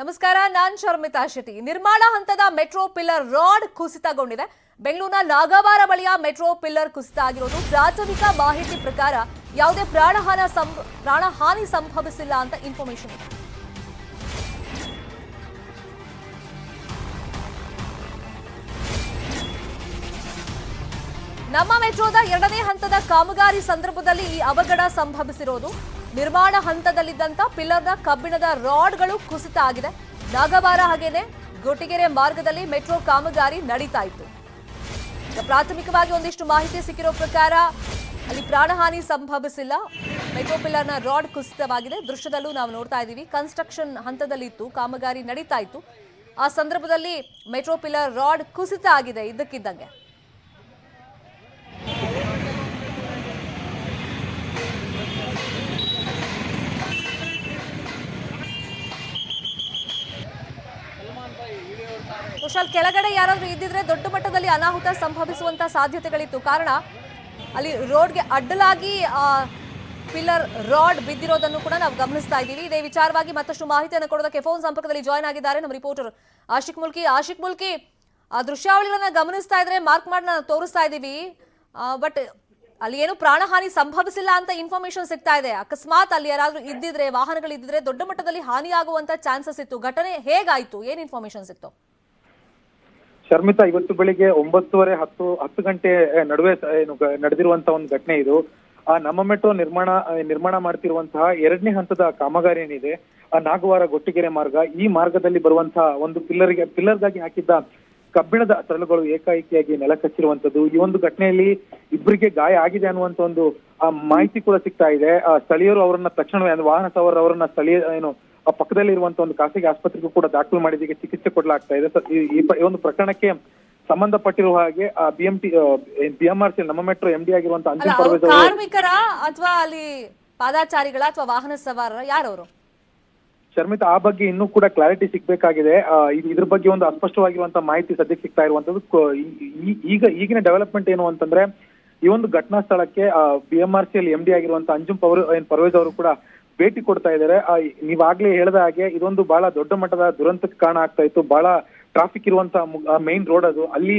ನಮಸ್ಕಾರ, ನಾನು ಶರ್ಮಿತಾ ಶೆಟ್ಟಿ. ನಿರ್ಮಾಣ ಹಂತದ ಮೆಟ್ರೋ ಪಿಲ್ಲರ್ ರಾಡ್ ಕುಸಿತಗೊಂಡಿದೆ. ಬೆಂಗಳೂರಿನ ನಾಗವಾರ ಬಳಿಯ ಮೆಟ್ರೋ ಪಿಲ್ಲರ್ ಕುಸಿತ ಆಗಿರೋದು. ಪ್ರಾಥಮಿಕ ಮಾಹಿತಿ ಪ್ರಕಾರ ಯಾವುದೇ ಪ್ರಾಣಹಾನಿ ಸಂಭವಿಸಿಲ್ಲ ಅಂತ ಇನ್ಫಾರ್ಮೇಶನ್ ಇದೆ. ನಮ್ಮ ಮೆಟ್ರೋದ 2ನೇ ಹಂತದ ಕಾಮಗಾರಿ ಸಂದರ್ಭದಲ್ಲಿ ಈ ಅವಘಡ ಸಂಭವಿಸಿರೋದು. ನಿರ್ಮಾಣ ಹಂತದಲ್ಲಿದ್ದಂತ ಪಿಲ್ಲರ್ನ ಕಬ್ಬಿಣದ ರಾಡ್ಗಳು ಕುಸಿತ ಆಗಿದೆ. ನಾಗವಾರ ಹಾಗೇನೆ ಗೊಟ್ಟಿಗೆರೆ ಮಾರ್ಗದಲ್ಲಿ ಮೆಟ್ರೋ ಕಾಮಗಾರಿ ನಡೀತಾ ಇತ್ತು. ಪ್ರಾಥಮಿಕವಾಗಿ ಒಂದಿಷ್ಟು ಮಾಹಿತಿ ಸಿಕ್ಕಿರೋ ಪ್ರಕಾರ ಅಲ್ಲಿ ಪ್ರಾಣಹಾನಿ ಸಂಭವಿಸಿಲ್ಲ. Metro ಪಿಲ್ಲರ್ನ rod ಕುಸಿತವಾಗಿದೆ. ದೃಶ್ಯದಲ್ಲೂ ನಾವು ನೋಡ್ತಾ ಇದ್ದೀವಿ. ಕನ್ಸ್ಟ್ರಕ್ಷನ್ ಹಂತದಲ್ಲಿತ್ತು, ಕಾಮಗಾರಿ ನಡೀತಾ ಇತ್ತು. ಆ ಸಂದರ್ಭದಲ್ಲಿ ಮೆಟ್ರೋ ಪಿಲ್ಲರ್ ರಾಡ್ ಕುಸಿತ ಆಗಿದೆ ಇದ್ದಕ್ಕಿದ್ದಂಗೆ. ಕುಶಾಲ್, ಕೆಳಗಡೆ ಯಾರಾದ್ರೂ ಇದ್ದಿದ್ರೆ ದೊಡ್ಡ ಮಟ್ಟದಲ್ಲಿ ಅನಾಹುತ ಸಂಭವಿಸುವಂತ ಸಾಧ್ಯತೆಗಳಿತ್ತು. ಕಾರಣ ಅಲ್ಲಿ ರೋಡ್ಗೆ ಅಡ್ಡಲಾಗಿ ಪಿಲ್ಲರ್ ರಾಡ್ ಬಿದ್ದಿರೋದನ್ನು ಕೂಡ ನಾವು ಗಮನಿಸ್ತಾ ಇದ್ದೀವಿ. ಇದೇ ವಿಚಾರವಾಗಿ ಮತ್ತಷ್ಟು ಮಾಹಿತಿಯನ್ನು ಕೊಡೋದಕ್ಕೆ ಫೋನ್ ಸಂಪರ್ಕದಲ್ಲಿ ಜಾಯ್ನ್ ಆಗಿದ್ದಾರೆ ನಮ್ಮ ರಿಪೋರ್ಟರ್ ಆಶಿಕ್ ಮುಲ್ಕಿ. ಆ ದೃಶ್ಯಾವಳಿಗಳನ್ನ ಗಮನಿಸ್ತಾ ಇದ್ರೆ ಮಾರ್ಕ್ ಮಾಡಿ ನಾವು ತೋರಿಸ್ತಾ ಇದ್ದೀವಿ. ಬಟ್ ಅಲ್ಲಿ ಏನು ಪ್ರಾಣಹಾನಿ ಸಂಭವಿಸಿಲ್ಲ ಅಂತ ಇನ್ಫಾರ್ಮೇಶನ್ ಸಿಗ್ತಾ ಇದೆ. ಅಕಸ್ಮಾತ್ ಅಲ್ಲಿ ಯಾರಾದ್ರೂ ಇದ್ದಿದ್ರೆ, ವಾಹನಗಳಿದ್ದಿದ್ರೆ ದೊಡ್ಡ ಮಟ್ಟದಲ್ಲಿ ಹಾನಿಯಾಗುವಂತ ಚಾನ್ಸಸ್ ಇತ್ತು. ಘಟನೆ ಹೇಗಾಯ್ತು? ಏನ್ ಇನ್ಫಾರ್ಮೇಶನ್ ಸಿಕ್ತು? ಶರ್ಮಿತಾ, ಇವತ್ತು ಬೆಳಿಗ್ಗೆ 9:30 ಗಂಟೆ ನಡುವೆ ನಡೆದಿರುವಂತಹ ಒಂದು ಘಟನೆ ಇದು. ನಮ್ಮ ಮೆಟ್ರೋ ನಿರ್ಮಾಣ ಮಾಡ್ತಿರುವಂತಹ 2ನೇ ಹಂತದ ಕಾಮಗಾರಿ ಏನಿದೆ, ನಾಗವಾರ ಗೊಟ್ಟಿಗೆರೆ ಮಾರ್ಗ, ಈ ಮಾರ್ಗದಲ್ಲಿ ಬರುವಂತಹ ಒಂದು ಪಿಲ್ಲರ್ಗಾಗಿ ಹಾಕಿದ್ದ ಕಬ್ಬಿಣದ ಸರಳುಗಳು ಏಕಾಏಕಿಯಾಗಿ ನೆಲ ಕಚ್ಚಿರುವಂತದ್ದು. ಈ ಒಂದು ಘಟನೆಯಲ್ಲಿ ಇಬ್ಬರಿಗೆ ಗಾಯ ಆಗಿದೆ ಅನ್ನುವಂತ ಒಂದು ಮಾಹಿತಿ ಕೂಡ ಸಿಗ್ತಾ ಇದೆ. ಸ್ಥಳೀಯರು ಅವರನ್ನ ತಕ್ಷಣವೇ ವಾಹನ ಸವಾರರು ಅವರನ್ನ ಪಕ್ಕದಲ್ಲಿ ಇರುವಂತಹ ಒಂದು ಖಾಸಗಿ ಆಸ್ಪತ್ರೆಗೂ ಕೂಡ ದಾಖಲು ಮಾಡಿದೀಗ ಚಿಕಿತ್ಸೆ ಕೊಡಲಾಗ್ತಾ ಇದೆ. ಈ ಒಂದು ಪ್ರಕರಣಕ್ಕೆ ಸಂಬಂಧಪಟ್ಟಿರುವ ಹಾಗೆ BMRCL ನಮ್ಮ ಮೆಟ್ರೋ MD ಆಗಿರುವಂತಹ ಅಂಜುಮ್ ಪರ್ವೇಜ್ ಅವರು ಕಾರ್ಮಿಕರ ಅಥವಾ ಅಲ್ಲಿ ಪಾದಾಚಾರಿಗಳ ಅಥವಾ ವಾಹನ ಸವಾರರ ಯಾರವರು? ಶರ್ಮಿತಾ, ಆ ಬಗ್ಗೆ ಇನ್ನೂ ಕೂಡ ಕ್ಲಾರಿಟಿ ಸಿಗ್ಬೇಕಾಗಿದೆ. ಇದ್ರ ಬಗ್ಗೆ ಒಂದು ಅಸ್ಪಷ್ಟವಾಗಿರುವಂತಹ ಮಾಹಿತಿ ಸದ್ಯಕ್ಕೆ ಸಿಗ್ತಾ ಇರುವಂತದ್ದು. ಈಗಿನ ಡೆವಲಪ್ಮೆಂಟ್ ಏನು ಅಂತಂದ್ರೆ, ಈ ಒಂದು ಘಟನಾ ಸ್ಥಳಕ್ಕೆ BMRCL MD ಆಗಿರುವಂತಹ ಅಂಜುಮ್ ಪರ್ವೇಜ್ ಅವರು ಕೂಡ ಭೇಟಿ ಕೊಡ್ತಾ ಇದ್ದಾರೆ. ನೀವಾಗ್ಲೇ ಹೇಳಿದ ಹಾಗೆ ಇದೊಂದು ಬಹಳ ದೊಡ್ಡ ಮಟ್ಟದ ದುರಂತಕ್ಕೆ ಕಾರಣ ಆಗ್ತಾ ಇತ್ತು. ಬಹಳ ಟ್ರಾಫಿಕ್ ಇರುವಂತಹ ಮೈನ್ ರೋಡ್ ಅದು. ಅಲ್ಲಿ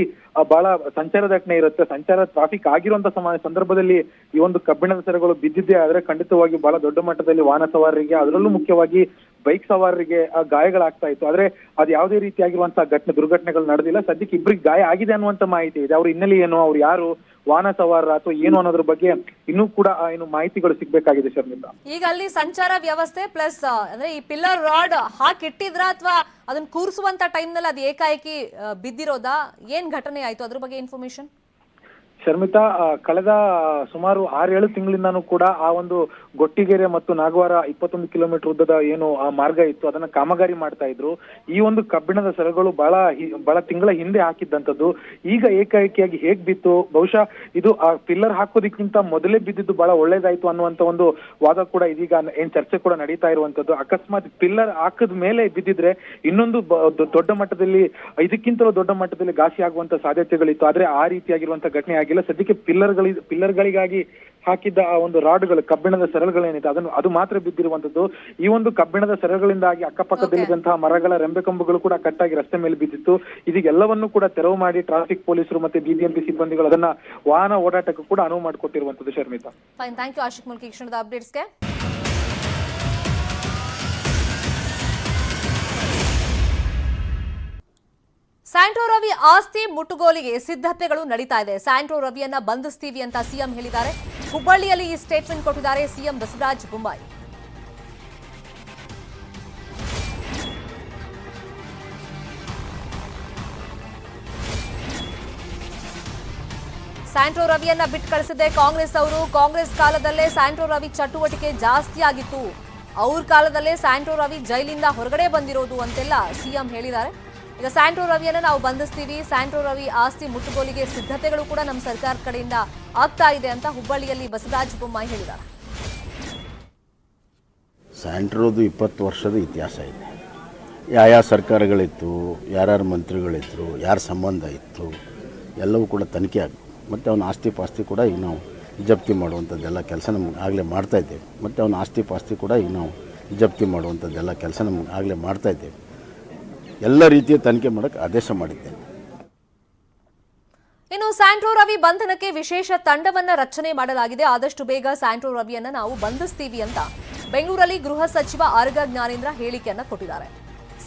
ಬಹಳ ಸಂಚಾರ ದಟ್ಟಣೆ ಇರುತ್ತೆ. ಸಂಚಾರ ಟ್ರಾಫಿಕ್ ಆಗಿರುವಂತ ಸಂದರ್ಭದಲ್ಲಿ ಈ ಒಂದು ಕಬ್ಬಿಣದ ಸರಗಳು ಬಿದ್ದಿದ್ದೇ ಆದ್ರೆ ಖಂಡಿತವಾಗಿ ಬಹಳ ದೊಡ್ಡ ಮಟ್ಟದಲ್ಲಿ ವಾಹನ ಸವಾರರಿಗೆ, ಅದರಲ್ಲೂ ಮುಖ್ಯವಾಗಿ ಬೈಕ್ ಸವಾರರಿಗೆ ಗಾಯಗಳಾಗ್ತಾ ಇತ್ತು. ಆದ್ರೆ ಅದು ಯಾವುದೇ ರೀತಿಯಾಗಿರುವಂತಹ ದುರ್ಘಟನೆಗಳು ನಡೆದಿಲ್ಲ. ಸದ್ಯಕ್ಕೆ ಇಬ್ಬರಿಗೆ ಗಾಯ ಆಗಿದೆ ಅನ್ನುವಂತ ಮಾಹಿತಿ ಇದೆ. ಅವ್ರ ಹಿನ್ನೆಲೆ ಏನು, ಅವ್ರು ಯಾರು, ವಾಹನ ಸವಾರ ಅಥವಾ ಏನು ಅನ್ನೋದ್ರ ಬಗ್ಗೆ ಇನ್ನೂ ಕೂಡ ಮಾಹಿತಿಗಳು ಸಿಗ್ಬೇಕಾಗಿದೆ ಶರ್ಮಿತಾ. ಈಗ ಅಲ್ಲಿ ಸಂಚಾರ ವ್ಯವಸ್ಥೆ ಪ್ಲಸ್ ಅಂದ್ರೆ ಈ ಪಿಲ್ಲರ್ ರಾಡ್ ಹಾಕಿಟ್ಟಿದ್ರ ಅಥವಾ ಅದನ್ನ ಕೂರಿಸುವಂತ ಟೈಮ್ ನಲ್ಲಿ ಅದು ಏಕಾಏಕಿ ಬಿದ್ದಿರೋದಾ? ಏನ್ ಘಟನೆ ಆಯ್ತು ಅದ್ರ ಬಗ್ಗೆ ಇನ್ಫಾರ್ಮೇಶನ್? ಶರ್ಮಿತಾ, ಕಳೆದ ಸುಮಾರು 6-7 ತಿಂಗಳಿಂದಾನು ಕೂಡ ಆ ಒಂದು ಗೊಟ್ಟಿಗೆರೆ ಮತ್ತು ನಾಗವಾರ 21 ಕಿಲೋಮೀಟರ್ ಉದ್ದದ ಏನು ಆ ಮಾರ್ಗ ಇತ್ತು, ಅದನ್ನ ಕಾಮಗಾರಿ ಮಾಡ್ತಾ ಇದ್ರು. ಈ ಒಂದು ಕಬ್ಬಿಣದ ಸರಗಳು ಬಹಳ ತಿಂಗಳ ಹಿಂದೆ ಹಾಕಿದ್ದಂಥದ್ದು. ಈಗ ಏಕಾಏಕಿಯಾಗಿ ಹೇಗ್ ಬಿತ್ತು? ಬಹುಶಃ ಇದು ಆ ಪಿಲ್ಲರ್ ಹಾಕೋದಕ್ಕಿಂತ ಮೊದಲೇ ಬಿದ್ದಿದ್ದು ಬಹಳ ಒಳ್ಳೇದಾಯ್ತು ಅನ್ನುವಂತ ಒಂದು ವಾದ ಕೂಡ ಇದೀಗ ಚರ್ಚೆ ಕೂಡ ನಡೀತಾ ಇರುವಂತದ್ದು. ಅಕಸ್ಮಾತ್ ಪಿಲ್ಲರ್ ಹಾಕದ ಮೇಲೆ ಬಿದ್ದಿದ್ರೆ ಇನ್ನೊಂದು ದೊಡ್ಡ ಮಟ್ಟದಲ್ಲಿ, ಇದಕ್ಕಿಂತಲೂ ದೊಡ್ಡ ಮಟ್ಟದಲ್ಲಿ ಘಾಸಿ ಆಗುವಂತ ಸಾಧ್ಯತೆಗಳಿತ್ತು. ಆದ್ರೆ ಆ ರೀತಿಯಾಗಿರುವಂತ ಘಟನೆ ಆಗಿಲ್ಲ. ಸದ್ಯಕ್ಕೆ ಪಿಲ್ಲರ್ಗಳಿಗಾಗಿ ಹಾಕಿದ್ದ ಆ ಒಂದು ರಾಡ್ಗಳು, ಕಬ್ಬಿಣದ ಸರಳುಗಳೇನಿದೆ ಅದು ಮಾತ್ರ ಬಿದ್ದಿರುವಂತದ್ದು. ಈ ಒಂದು ಕಬ್ಬಿಣದ ಸರಳುಗಳಿಂದಾಗಿ ಅಕ್ಕಪಕ್ಕದಲ್ಲಿದ್ದಂತಹ ಮರಗಳ ರೆಂಬೆ ಕಂಬಗಳು ಕೂಡ ಕಟ್ಟಾಗಿ ರಸ್ತೆ ಮೇಲೆ ಬಿದ್ದಿತ್ತು. ಇದೆಲ್ಲವನ್ನೂ ಕೂಡ ತೆರವು ಮಾಡಿ ಟ್ರಾಫಿಕ್ ಪೊಲೀಸರು ಮತ್ತೆ BBMP ಸಿಬ್ಬಂದಿಗಳು ಅದನ್ನ ವಾಹನ ಓಡಾಟಕ್ಕೂ ಕೂಡ ಅನುವು ಮಾಡಿಕೊಟ್ಟಿರುವಂತದ್ದು. Sharmita, fine, thank you Ashik Mulki. ಈ ಕ್ಷಣದ ಅಪ್ಡೇಟ್ಸ್ಗೆ ಸ್ಯಾಂಟ್ರೋ ರವಿ ಆಸ್ತಿ ಮುಟ್ಟುಗೋಲಿಗೆ ಸಿದ್ಧತೆಗಳು ನಡೀತಾ ಇದೆ. ಸ್ಯಾಂಟ್ರೋ ರವಿಯನ್ನ ಬಂಧಿಸ್ತೀವಿ ಅಂತ ಸಿಎಂ ಹೇಳಿದ್ದಾರೆ. ಹುಬ್ಬಳ್ಳಿಯಲ್ಲಿ ಈ ಸ್ಟೇಟ್ಮೆಂಟ್ ಕೊಟ್ಟಿದ್ದಾರೆ ಸಿಎಂ ಬಸವರಾಜ ಬೊಮ್ಮಾಯಿ. ಸ್ಯಾಂಟ್ರೋ ರವಿಯನ್ನ ಬಿಟ್ಟು ಕಳಿಸಿದೆ ಕಾಂಗ್ರೆಸ್ ಅವರು. ಕಾಂಗ್ರೆಸ್ ಕಾಲದಲ್ಲೇ ಸ್ಯಾಂಟ್ರೋ ರವಿ ಚಟುವಟಿಕೆ ಜಾಸ್ತಿ ಆಗಿತ್ತು. ಅವ್ರ ಕಾಲದಲ್ಲೇ ಸ್ಯಾಂಟ್ರೋ ರವಿ ಜೈಲಿಂದ ಹೊರಗಡೆ ಬಂದಿರೋದು ಅಂತೆಲ್ಲ ಸಿಎಂ ಹೇಳಿದ್ದಾರೆ. ಈಗ ಸ್ಯಾಂಟ್ರೋ ರವಿಯನ್ನ ನಾವು ಬಂಧಿಸ್ತೀವಿ, ಸ್ಯಾಂಟ್ರೋ ರವಿ ಆಸ್ತಿ ಮುಟ್ಟುಗೋಲಿಗೆ ಸಿದ್ಧತೆಗಳು ಕೂಡ ನಮ್ಮ ಸರ್ಕಾರ ಕಡೆಯಿಂದ ಆಗ್ತಾ ಇದೆ ಅಂತ ಹುಬ್ಬಳ್ಳಿಯಲ್ಲಿ ಬಸವರಾಜ ಬೊಮ್ಮಾಯಿ ಹೇಳಿದ್ದಾರೆ. ಸ್ಯಾಂಟ್ರೋದು 20 ವರ್ಷದ ಇತಿಹಾಸ ಇದೆ. ಯಾವ ಸರ್ಕಾರಗಳಿತ್ತು, ಯಾರ್ಯಾರು ಮಂತ್ರಿಗಳಿದ್ರು, ಯಾರ ಸಂಬಂಧ ಇತ್ತು, ಎಲ್ಲವೂ ಕೂಡ ತನಿಖೆ ಆಗಿ ಮತ್ತು ಅವನ ಆಸ್ತಿ ಪಾಸ್ತಿ ಕೂಡ ಈಗ ನಾವು ಜಪ್ತಿ ಮಾಡುವಂಥದ್ದೆಲ್ಲ ಕೆಲಸ ನಮ್ಗೆ ಆಗಲೇ ಮಾಡ್ತಾಯಿದ್ದೇವೆ. ಮತ್ತು ಅವನ ಆಸ್ತಿ ಪಾಸ್ತಿ ಕೂಡ ಈಗ ನಾವು ಜಪ್ತಿ ಮಾಡುವಂಥದ್ದೆಲ್ಲ ಕೆಲಸ ನಮ್ಗೆ ಆಗಲೇ ಮಾಡ್ತಾಯಿದ್ದೇವೆ. ಎಲ್ಲ ರೀತಿಯ ತನಿಖೆ ಮಾಡೋಕ್ಕೆ ಆದೇಶ ಮಾಡಿದ್ದೇನೆ. ಇನ್ನು ಸ್ಯಾಂಟ್ರೋ ರವಿ ಬಂಧನಕ್ಕೆ ವಿಶೇಷ ತಂಡವನ್ನ ರಚನೆ ಮಾಡಲಾಗಿದೆ. ಆದಷ್ಟು ಬೇಗ ಸ್ಯಾಂಟ್ರೋ ರವಿಯನ್ನ ನಾವು ಬಂಧಿಸ್ತೀವಿ ಅಂತ ಬೆಂಗಳೂರಲ್ಲಿ ಗೃಹ ಸಚಿವ ಆರ್ಗ ಜ್ಞಾನೇಂದ್ರ ಹೇಳಿಕೆಯನ್ನ ಕೊಟ್ಟಿದ್ದಾರೆ.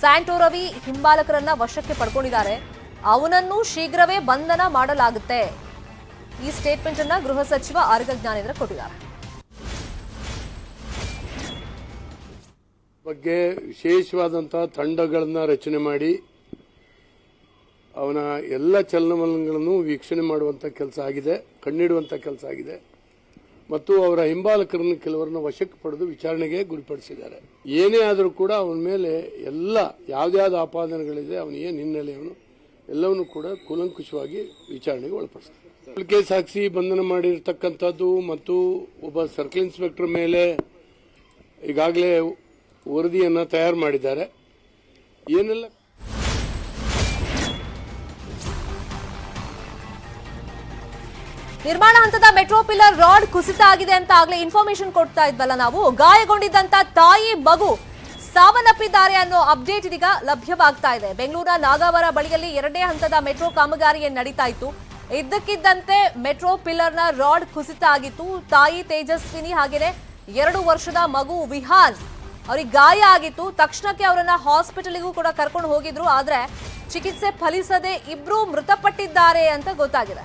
ಸ್ಯಾಂಟ್ರೋ ರವಿ ಹಿಂಬಾಲಕರನ್ನ ವಶಕ್ಕೆ ಪಡ್ಕೊಂಡಿದ್ದಾರೆ, ಅವನನ್ನು ಶೀಘ್ರವೇ ಬಂಧನ ಮಾಡಲಾಗುತ್ತೆ. ಈ ಸ್ಟೇಟ್ಮೆಂಟ್ ಅನ್ನ ಗೃಹ ಸಚಿವ ಆರ್ಗ ಜ್ಞಾನೇಂದ್ರ ಕೊಟ್ಟಿದ್ದಾರೆ. ಬಗ್ಗೆ ವಿಶೇಷವಾದಂತಹ ತಂಡಗಳನ್ನು ರಚನೆ ಮಾಡಿ ಅವನ ಎಲ್ಲ ಚಲನವಲನಗಳನ್ನು ವೀಕ್ಷಣೆ ಮಾಡುವಂಥ ಕೆಲಸ ಆಗಿದೆ, ಕಣ್ಣಿಡುವಂಥ ಕೆಲಸ ಆಗಿದೆ ಮತ್ತು ಅವರ ಹಿಂಬಾಲಕರನ್ನು ಕೆಲವರನ್ನು ವಶಕ್ಕೆ ಪಡೆದು ವಿಚಾರಣೆಗೆ ಗುರಿಪಡಿಸಿದ್ದಾರೆ. ಏನೇ ಆದರೂ ಕೂಡ ಅವನ ಮೇಲೆ ಎಲ್ಲ ಯಾವ್ದಾವ್ದು ಆಪಾದನೆಗಳಿದೆ, ಅವನ ಏನು ಹಿನ್ನೆಲೆ ಅವನು ಎಲ್ಲವನ್ನೂ ಕೂಡ ಕೂಲಂಕುಷವಾಗಿ ವಿಚಾರಣೆಗೆ ಒಳಪಡಿಸ್ತಾರೆ. ಕೇಸ್ ಹಾಕಿಸಿ ಬಂಧನ ಮಾಡಿರ್ತಕ್ಕಂಥದ್ದು ಮತ್ತು ಒಬ್ಬ ಸರ್ಕಲ್ ಇನ್ಸ್ಪೆಕ್ಟರ್ ಮೇಲೆ ಈಗಾಗಲೇ ವರದಿಯನ್ನು ತಯಾರು ಮಾಡಿದ್ದಾರೆ. ಏನೆಲ್ಲ ನಿರ್ಮಾಣ ಹಂತದ ಮೆಟ್ರೋ ಪಿಲ್ಲರ್ ರಾಡ್ ಕುಸಿತ ಆಗಿದೆ ಅಂತ ಆಗ್ಲೇ ಇನ್ಫಾರ್ಮೇಶನ್ ಕೊಡ್ತಾ ಇದ್ವಲ್ಲ ನಾವು. ಗಾಯಗೊಂಡಿದ್ದಂತ ತಾಯಿ ಮಗು ಸಾವನ್ನಪ್ಪಿದ್ದಾರೆ ಅನ್ನೋ ಅಪ್ಡೇಟ್ ಇದೀಗ ಲಭ್ಯವಾಗ್ತಾ ಇದೆ. ಬೆಂಗಳೂರಿನ ನಾಗಾವರ ಬಳಿಯಲ್ಲಿ 2ನೇ ಹಂತದ ಮೆಟ್ರೋ ಕಾಮಗಾರಿ ನಡೀತಾ ಇತ್ತು. ಇದ್ದಕ್ಕಿದ್ದಂತೆ ಮೆಟ್ರೋ ಪಿಲ್ಲರ್ನ ರಾಡ್ ಕುಸಿತ ಆಗಿತ್ತು. ತಾಯಿ ತೇಜಸ್ವಿನಿ ಹಾಗೇನೆ 2 ವರ್ಷದ ಮಗು ವಿಹಾನ್ ಅವ್ರಿಗೆ ಗಾಯ ಆಗಿತ್ತು. ತಕ್ಷಣಕ್ಕೆ ಅವರನ್ನ ಹಾಸ್ಪಿಟಲ್ಗೂ ಕೂಡ ಕರ್ಕೊಂಡು ಹೋಗಿದ್ರು. ಆದ್ರೆ ಚಿಕಿತ್ಸೆ ಫಲಿಸದೆ ಇಬ್ರು ಮೃತಪಟ್ಟಿದ್ದಾರೆ ಅಂತ ಗೊತ್ತಾಗಿದೆ.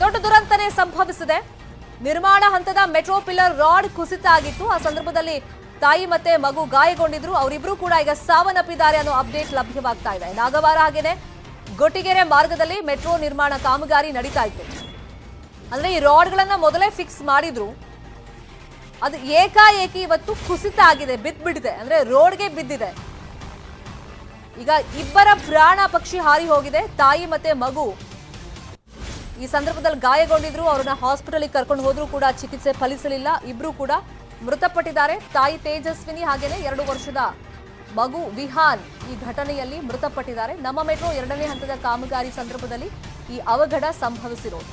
ದೊಡ್ಡ ದುರಂತನೇ ಸಂಭವಿಸಿದೆ. ನಿರ್ಮಾಣ ಹಂತದ ಮೆಟ್ರೋ ಪಿಲ್ಲರ್ ರಾಡ್ ಕುಸಿತ ಆಗಿತ್ತು. ಆ ಸಂದರ್ಭದಲ್ಲಿ ತಾಯಿ ಮತ್ತೆ ಮಗು ಗಾಯಗೊಂಡಿದ್ರು. ಅವರಿಬ್ರು ಕೂಡ ಈಗ ಸಾವನ್ನಪ್ಪಿದ್ದಾರೆ ಅನ್ನೋ ಅಪ್ಡೇಟ್ ಲಭ್ಯವಾಗ್ತಾ ಇದೆ. ನಾಗವಾರ ಹಾಗೇನೆ ಗೊಟ್ಟಿಗೆರೆ ಮಾರ್ಗದಲ್ಲಿ ಮೆಟ್ರೋ ನಿರ್ಮಾಣ ಕಾಮಗಾರಿ ನಡೀತಾ ಇತ್ತು. ಅಂದ್ರೆ ಈ ರಾಡ್ಗಳನ್ನ ಮೊದಲೇ ಫಿಕ್ಸ್ ಮಾಡಿದ್ರು. ಅದು ಏಕಾಏಕಿ ಇವತ್ತು ಕುಸಿತ ಆಗಿದೆ, ಬಿದ್ಬಿಟ್ಟಿದೆ. ಅಂದ್ರೆ ರೋಡ್ಗೆ ಬಿದ್ದಿದೆ. ಈಗ ಇಬ್ಬರ ಪ್ರಾಣ ಪಕ್ಷಿ ಹಾರಿ ಹೋಗಿದೆ. ತಾಯಿ ಮತ್ತೆ ಮಗು ಈ ಸಂದರ್ಭದಲ್ಲಿ ಗಾಯಗೊಂಡಿದ್ರು. ಅವರನ್ನ ಹಾಸ್ಪಿಟಲ್ಗೆ ಕರ್ಕೊಂಡು ಹೋದ್ರು ಕೂಡ ಚಿಕಿತ್ಸೆ ಫಲಿಸಲಿಲ್ಲ. ಇಬ್ರು ಕೂಡ ಮೃತಪಟ್ಟಿದ್ದಾರೆ. ತಾಯಿ ತೇಜಸ್ವಿನಿ ಹಾಗೇನೆ 2 ವರ್ಷದ ಮಗು ವಿಹಾನ್ ಈ ಘಟನೆಯಲ್ಲಿ ಮೃತಪಟ್ಟಿದ್ದಾರೆ. ನಮ್ಮ ಮೆಟ್ರೋ 2ನೇ ಹಂತದ ಕಾಮಗಾರಿ ಸಂದರ್ಭದಲ್ಲಿ ಈ ಅವಘಡ ಸಂಭವಿಸಿರೋದು.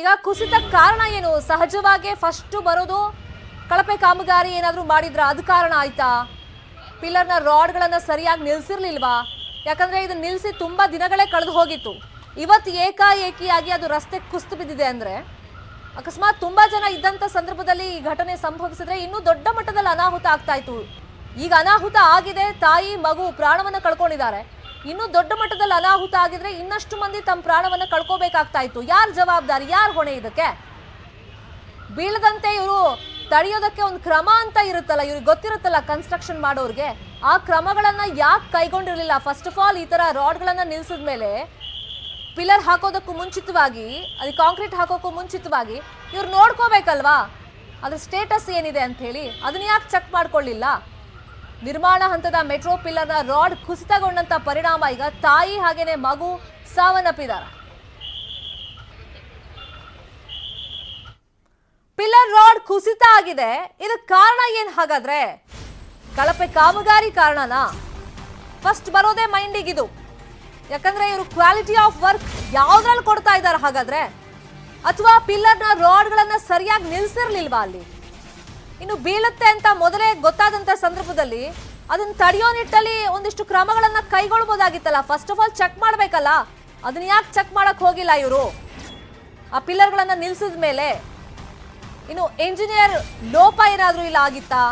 ಈಗ ಕುಸಿತ ಕಾರಣ ಏನು? ಸಹಜವಾಗಿ ಫಸ್ಟ್ ಬರೋದು ಕಳಪೆ ಕಾಮಗಾರಿ ಏನಾದ್ರೂ ಮಾಡಿದ್ರ ಅದು ಕಾರಣ ಆಯ್ತಾ? ಪಿಲ್ಲರ್ನ ರಾಡ್ಗಳನ್ನ ಸರಿಯಾಗಿ ನಿಲ್ಸಿರ್ಲಿಲ್ವಾ? ಯಾಕಂದ್ರೆ ಇದನ್ನ ನಿಲ್ಸಿ ತುಂಬಾ ದಿನಗಳೇ ಕಳೆದು ಹೋಗಿತ್ತು. ಇವತ್ತು ಏಕಾಏಕಿಯಾಗಿ ಅದು ರಸ್ತೆ ಕುಸಿದು ಬಿದ್ದಿದೆ ಅಂದ್ರೆ ಅಕಸ್ಮಾತ್ ತುಂಬಾ ಜನ ಇದ್ದಂತ ಸಂದರ್ಭದಲ್ಲಿ ಈ ಘಟನೆ ಸಂಭವಿಸಿದ್ರೆ ಇನ್ನೂ ದೊಡ್ಡ ಮಟ್ಟದಲ್ಲಿ ಅನಾಹುತ ಆಗ್ತಾ ಇತ್ತು. ಈಗ ಅನಾಹುತ ಆಗಿದೆ, ತಾಯಿ ಮಗು ಪ್ರಾಣವನ್ನ ಕಳ್ಕೊಂಡಿದ್ದಾರೆ. ಇನ್ನೂ ದೊಡ್ಡ ಮಟ್ಟದಲ್ಲಿ ಅನಾಹುತ ಆಗಿದ್ರೆ ಇನ್ನಷ್ಟು ಮಂದಿ ತಮ್ಮ ಪ್ರಾಣವನ್ನ ಕಳ್ಕೋಬೇಕಾಗ್ತಾ ಇತ್ತು. ಯಾರು ಜವಾಬ್ದಾರಿ, ಯಾರು ಹೊಣೆ ಇದಕ್ಕೆ? ಬೀಳದಂತೆ ಇವರು ತಡೆಯೋದಕ್ಕೆ ಒಂದು ಕ್ರಮ ಅಂತ ಇರುತ್ತಲ್ಲ, ಇವ್ರಿಗೆ ಗೊತ್ತಿರುತ್ತಲ್ಲ ಕನ್ಸ್ಟ್ರಕ್ಷನ್ ಮಾಡೋರ್ಗೆ. ಆ ಕ್ರಮಗಳನ್ನ ಯಾಕೆ ಕೈಗೊಂಡಿರ್ಲಿಲ್ಲ? ಫಸ್ಟ್ ಆಫ್ ಆಲ್ ಈ ತರ ರಾಡ್ಗಳನ್ನ ನಿಲ್ಸಿದ್ಮೇಲೆ ಪಿಲ್ಲರ್ ಹಾಕೋದಕ್ಕೂ ಮುಂಚಿತವಾಗಿ, ಅದು ಕಾಂಕ್ರೀಟ್ ಹಾಕೋಕ್ಕೂ ಮುಂಚಿತವಾಗಿ ಇವ್ರು ನೋಡ್ಕೋಬೇಕಲ್ವಾ ಅದ್ರ ಸ್ಟೇಟಸ್ ಏನಿದೆ ಅಂತ ಹೇಳಿ. ಅದನ್ನ ಯಾಕೆ ಚೆಕ್ ಮಾಡ್ಕೊಳ್ಳಿಲ್ಲ? ನಿರ್ಮಾಣ ಹಂತದ ಮೆಟ್ರೋ ಪಿಲ್ಲರ್ನ ರಾಡ್ ಕುಸಿತಗೊಂಡಂತ ಪರಿಣಾಮ ಈಗ ತಾಯಿ ಹಾಗೇನೆ ಮಗು ಸಾವನ್ನಪ್ಪಿದ್ದಾರೆ. ಪಿಲ್ಲರ್ ರಾಡ್ ಕುಸಿತ ಆಗಿದೆ. ಇದಕ್ಕೆ ಕಾರಣ ಏನ್ ಹಾಗಾದ್ರೆ? ಕಳಪೆ ಕಾಮಗಾರಿ ಕಾರಣನಾ? ಫಸ್ಟ್ ಬರೋದೇ ಮೈಂಡಿಗಿದು. ಯಾಕಂದ್ರೆ ಇವರು ಕ್ವಾಲಿಟಿ ಆಫ್ ವರ್ಕ್ ಯಾವ್ದ್ರಲ್ಲಿ ಕೊಡ್ತಾ ಇದ್ದಾರೆ ಹಾಗಾದ್ರೆ? ಅಥವಾ ಪಿಲ್ಲರ್ನ ರಾಡ್ಗಳನ್ನ ಸರಿಯಾಗಿ ನಿಲ್ಸಿರ್ಲಿಲ್ವಾ ಅಲ್ಲಿ? ಇನ್ನು ಬೀಳುತ್ತೆ ಅಂತ ಮೊದಲೇ ಗೊತ್ತಾದಂತ ಸಂದರ್ಭದಲ್ಲಿ ಅದನ್ನ ತಡೆಯೋ ನಿಟ್ಟಲ್ಲಿ ಒಂದಿಷ್ಟು ಕ್ರಮಗಳನ್ನ ಕೈಗೊಳ್ಳಬಹುದಾಗಿತ್ತಲ್ಲ. ಫಸ್ಟ್ ಆಫ್ ಆಲ್ ಚೆಕ್ ಮಾಡ್ಬೇಕಲ್ಲ, ಅದನ್ನ ಯಾಕೆ ಚೆಕ್ ಮಾಡಕ್ ಹೋಗಿಲ್ಲ ಇವರು? ಆ ಪಿಲ್ಲರ್ಗಳನ್ನ ನಿಲ್ಸಿದ ಮೇಲೆ ಇನ್ನು ಎಂಜಿನಿಯರ್ ಲೋಪ ಏನಾದ್ರೂ ಇಲ್ಲ ಆಗಿತ್ತಾ?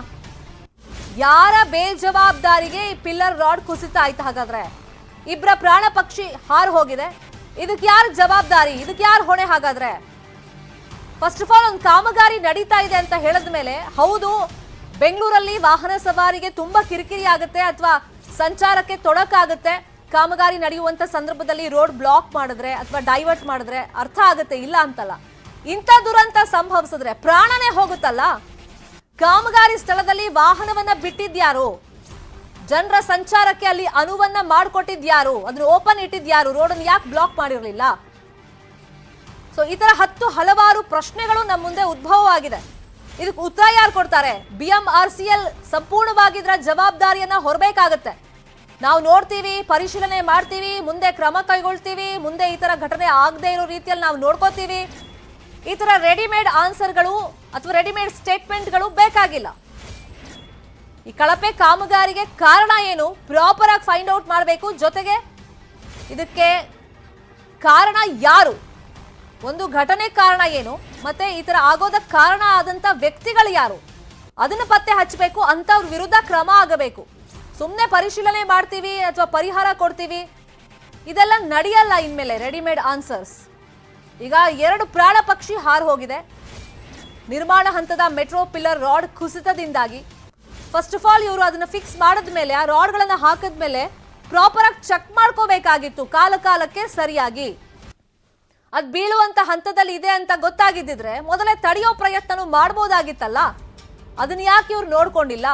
ಯಾರ ಬೇಜವಾಬ್ದಾರಿಗೆ ಈ ಪಿಲ್ಲರ್ ರಾಡ್ ಕುಸಿತ ಆಯ್ತು ಹಾಗಾದ್ರೆ? ಇಬ್ಬರ ಪ್ರಾಣ ಪಕ್ಷಿ ಹಾರು ಹೋಗಿದೆ. ಇದಕ್ಕೆ ಯಾರು ಜವಾಬ್ದಾರಿ? ಇದಕ್ಕೆ ಯಾರು ಹೊಣೆ ಹಾಗಾದ್ರೆ? ಫಸ್ಟ್ ಆಫ್ ಆಲ್ ಒಂದು ಕಾಮಗಾರಿ ನಡೀತಾ ಇದೆ ಅಂತ ಹೇಳಿದ ಮೇಲೆ, ಹೌದು ಬೆಂಗಳೂರಲ್ಲಿ ವಾಹನ ಸವಾರಿಗೆ ತುಂಬಾ ಕಿರಿಕಿರಿ ಆಗುತ್ತೆ ಅಥವಾ ಸಂಚಾರಕ್ಕೆ ತೊಡಕಾಗುತ್ತೆ. ಕಾಮಗಾರಿ ನಡೆಯುವಂತ ಸಂದರ್ಭದಲ್ಲಿ ರೋಡ್ ಬ್ಲಾಕ್ ಮಾಡಿದ್ರೆ ಅಥವಾ ಡೈವರ್ಟ್ ಮಾಡಿದ್ರೆ ಅರ್ಥ ಆಗುತ್ತೆ, ಇಲ್ಲ ಅಂತಲ್ಲ. ಇಂಥ ದುರಂತ ಸಂಭವಿಸಿದ್ರೆ ಪ್ರಾಣನೇ ಹೋಗುತ್ತಲ್ಲ. ಕಾಮಗಾರಿ ಸ್ಥಳದಲ್ಲಿ ವಾಹನವನ್ನ ಬಿಟ್ಟಿದ್ಯಾರು? ಜನರ ಸಂಚಾರಕ್ಕೆ ಅಲ್ಲಿ ಅನುವನ್ನ ಮಾಡಿಕೊಟ್ಟಿದ್ಯಾರು? ಅದನ್ನ ಓಪನ್ ಇಟ್ಟಿದ್ಯಾರು? ರೋಡನ್ನು ಯಾಕೆ ಬ್ಲಾಕ್ ಮಾಡಿರಲಿಲ್ಲ? ಸೊ ಈ ತರ ಹಲವಾರು ಪ್ರಶ್ನೆಗಳು ನಮ್ಮ ಮುಂದೆ ಉದ್ಭವವಾಗಿದೆ. ಇದಕ್ಕೆ ಉತ್ತರ ಯಾರು ಕೊಡ್ತಾರೆ? BMRCL ಸಂಪೂರ್ಣವಾಗಿ ಇದರ ಜವಾಬ್ದಾರಿಯನ್ನ ಹೊರಬೇಕಾಗತ್ತೆ. ನಾವು ನೋಡ್ತೀವಿ, ಪರಿಶೀಲನೆ ಮಾಡ್ತೀವಿ, ಮುಂದೆ ಕ್ರಮ ಕೈಗೊಳ್ತೀವಿ, ಮುಂದೆ ಈ ತರ ಘಟನೆ ಆಗದೆ ಇರೋ ರೀತಿಯಲ್ಲಿ ನಾವು ನೋಡ್ಕೋತೀವಿ. ಈ ತರ ರೆಡಿಮೇಡ್ ಆನ್ಸರ್ಗಳು ಅಥವಾ ರೆಡಿಮೇಡ್ ಸ್ಟೇಟ್ಮೆಂಟ್ಗಳು ಬೇಕಾಗಿಲ್ಲ. ಈ ಕಳಪೆ ಕಾಮಗಾರಿಗೆ ಕಾರಣ ಏನು ಪ್ರಾಪರ್ ಆಗಿ ಫೈಂಡ್ ಔಟ್ ಮಾಡಬೇಕು. ಜೊತೆಗೆ ಇದಕ್ಕೆ ಕಾರಣ ಯಾರು, ಒಂದು ಘಟನೆ ಕಾರಣ ಏನು, ಮತ್ತೆ ಈ ತರ ಆಗೋದಕ್ಕೆ ಕಾರಣ ಆದಂತ ವ್ಯಕ್ತಿಗಳು ಯಾರು, ಅದನ್ನ ಪತ್ತೆ ಹಚ್ಚಬೇಕು. ಅಂತವ್ರ ವಿರುದ್ಧ ಕ್ರಮ ಆಗಬೇಕು. ಸುಮ್ಮನೆ ಪರಿಶೀಲನೆ ಮಾಡ್ತೀವಿ ಅಥವಾ ಪರಿಹಾರ ಕೊಡ್ತೀವಿ, ಇದೆಲ್ಲ ನಡೆಯಲ್ಲ ಇನ್ಮೇಲೆ. Readymade answers. ಈಗ 2 ಪ್ರಾಣ ಪಕ್ಷಿ ಹಾರು ಹೋಗಿದೆ ನಿರ್ಮಾಣ ಹಂತದ ಮೆಟ್ರೋ ಪಿಲ್ಲರ್ ರಾಡ್ ಕುಸಿತದಿಂದಾಗಿ. ಫಸ್ಟ್ ಆಫ್ ಆಲ್ ಇವರು ಅದನ್ನ ಫಿಕ್ಸ್ ಮಾಡಿದ್ಮೇಲೆ, ಆ ರಾಡ್ಗಳನ್ನ ಹಾಕಿದ್ಮೇಲೆ ಪ್ರಾಪರ್ ಆಗಿ ಚೆಕ್ ಮಾಡ್ಕೋಬೇಕಾಗಿತ್ತು ಕಾಲಕ್ಕೆ ಸರಿಯಾಗಿ. ಅದ್ ಬೀಳುವಂತ ಹಂತದಲ್ಲಿ ಇದೆ ಅಂತ ಗೊತ್ತಾಗಿದ್ದಿದ್ರೆ ಮೊದಲೇ ತಡೆಯೋ ಪ್ರಯತ್ನನೂ ಮಾಡ್ಬೋದಾಗಿತ್ತಲ್ಲ. ಅದನ್ನ ಯಾಕೆ ಇವ್ರು ನೋಡ್ಕೊಂಡಿಲ್ಲ?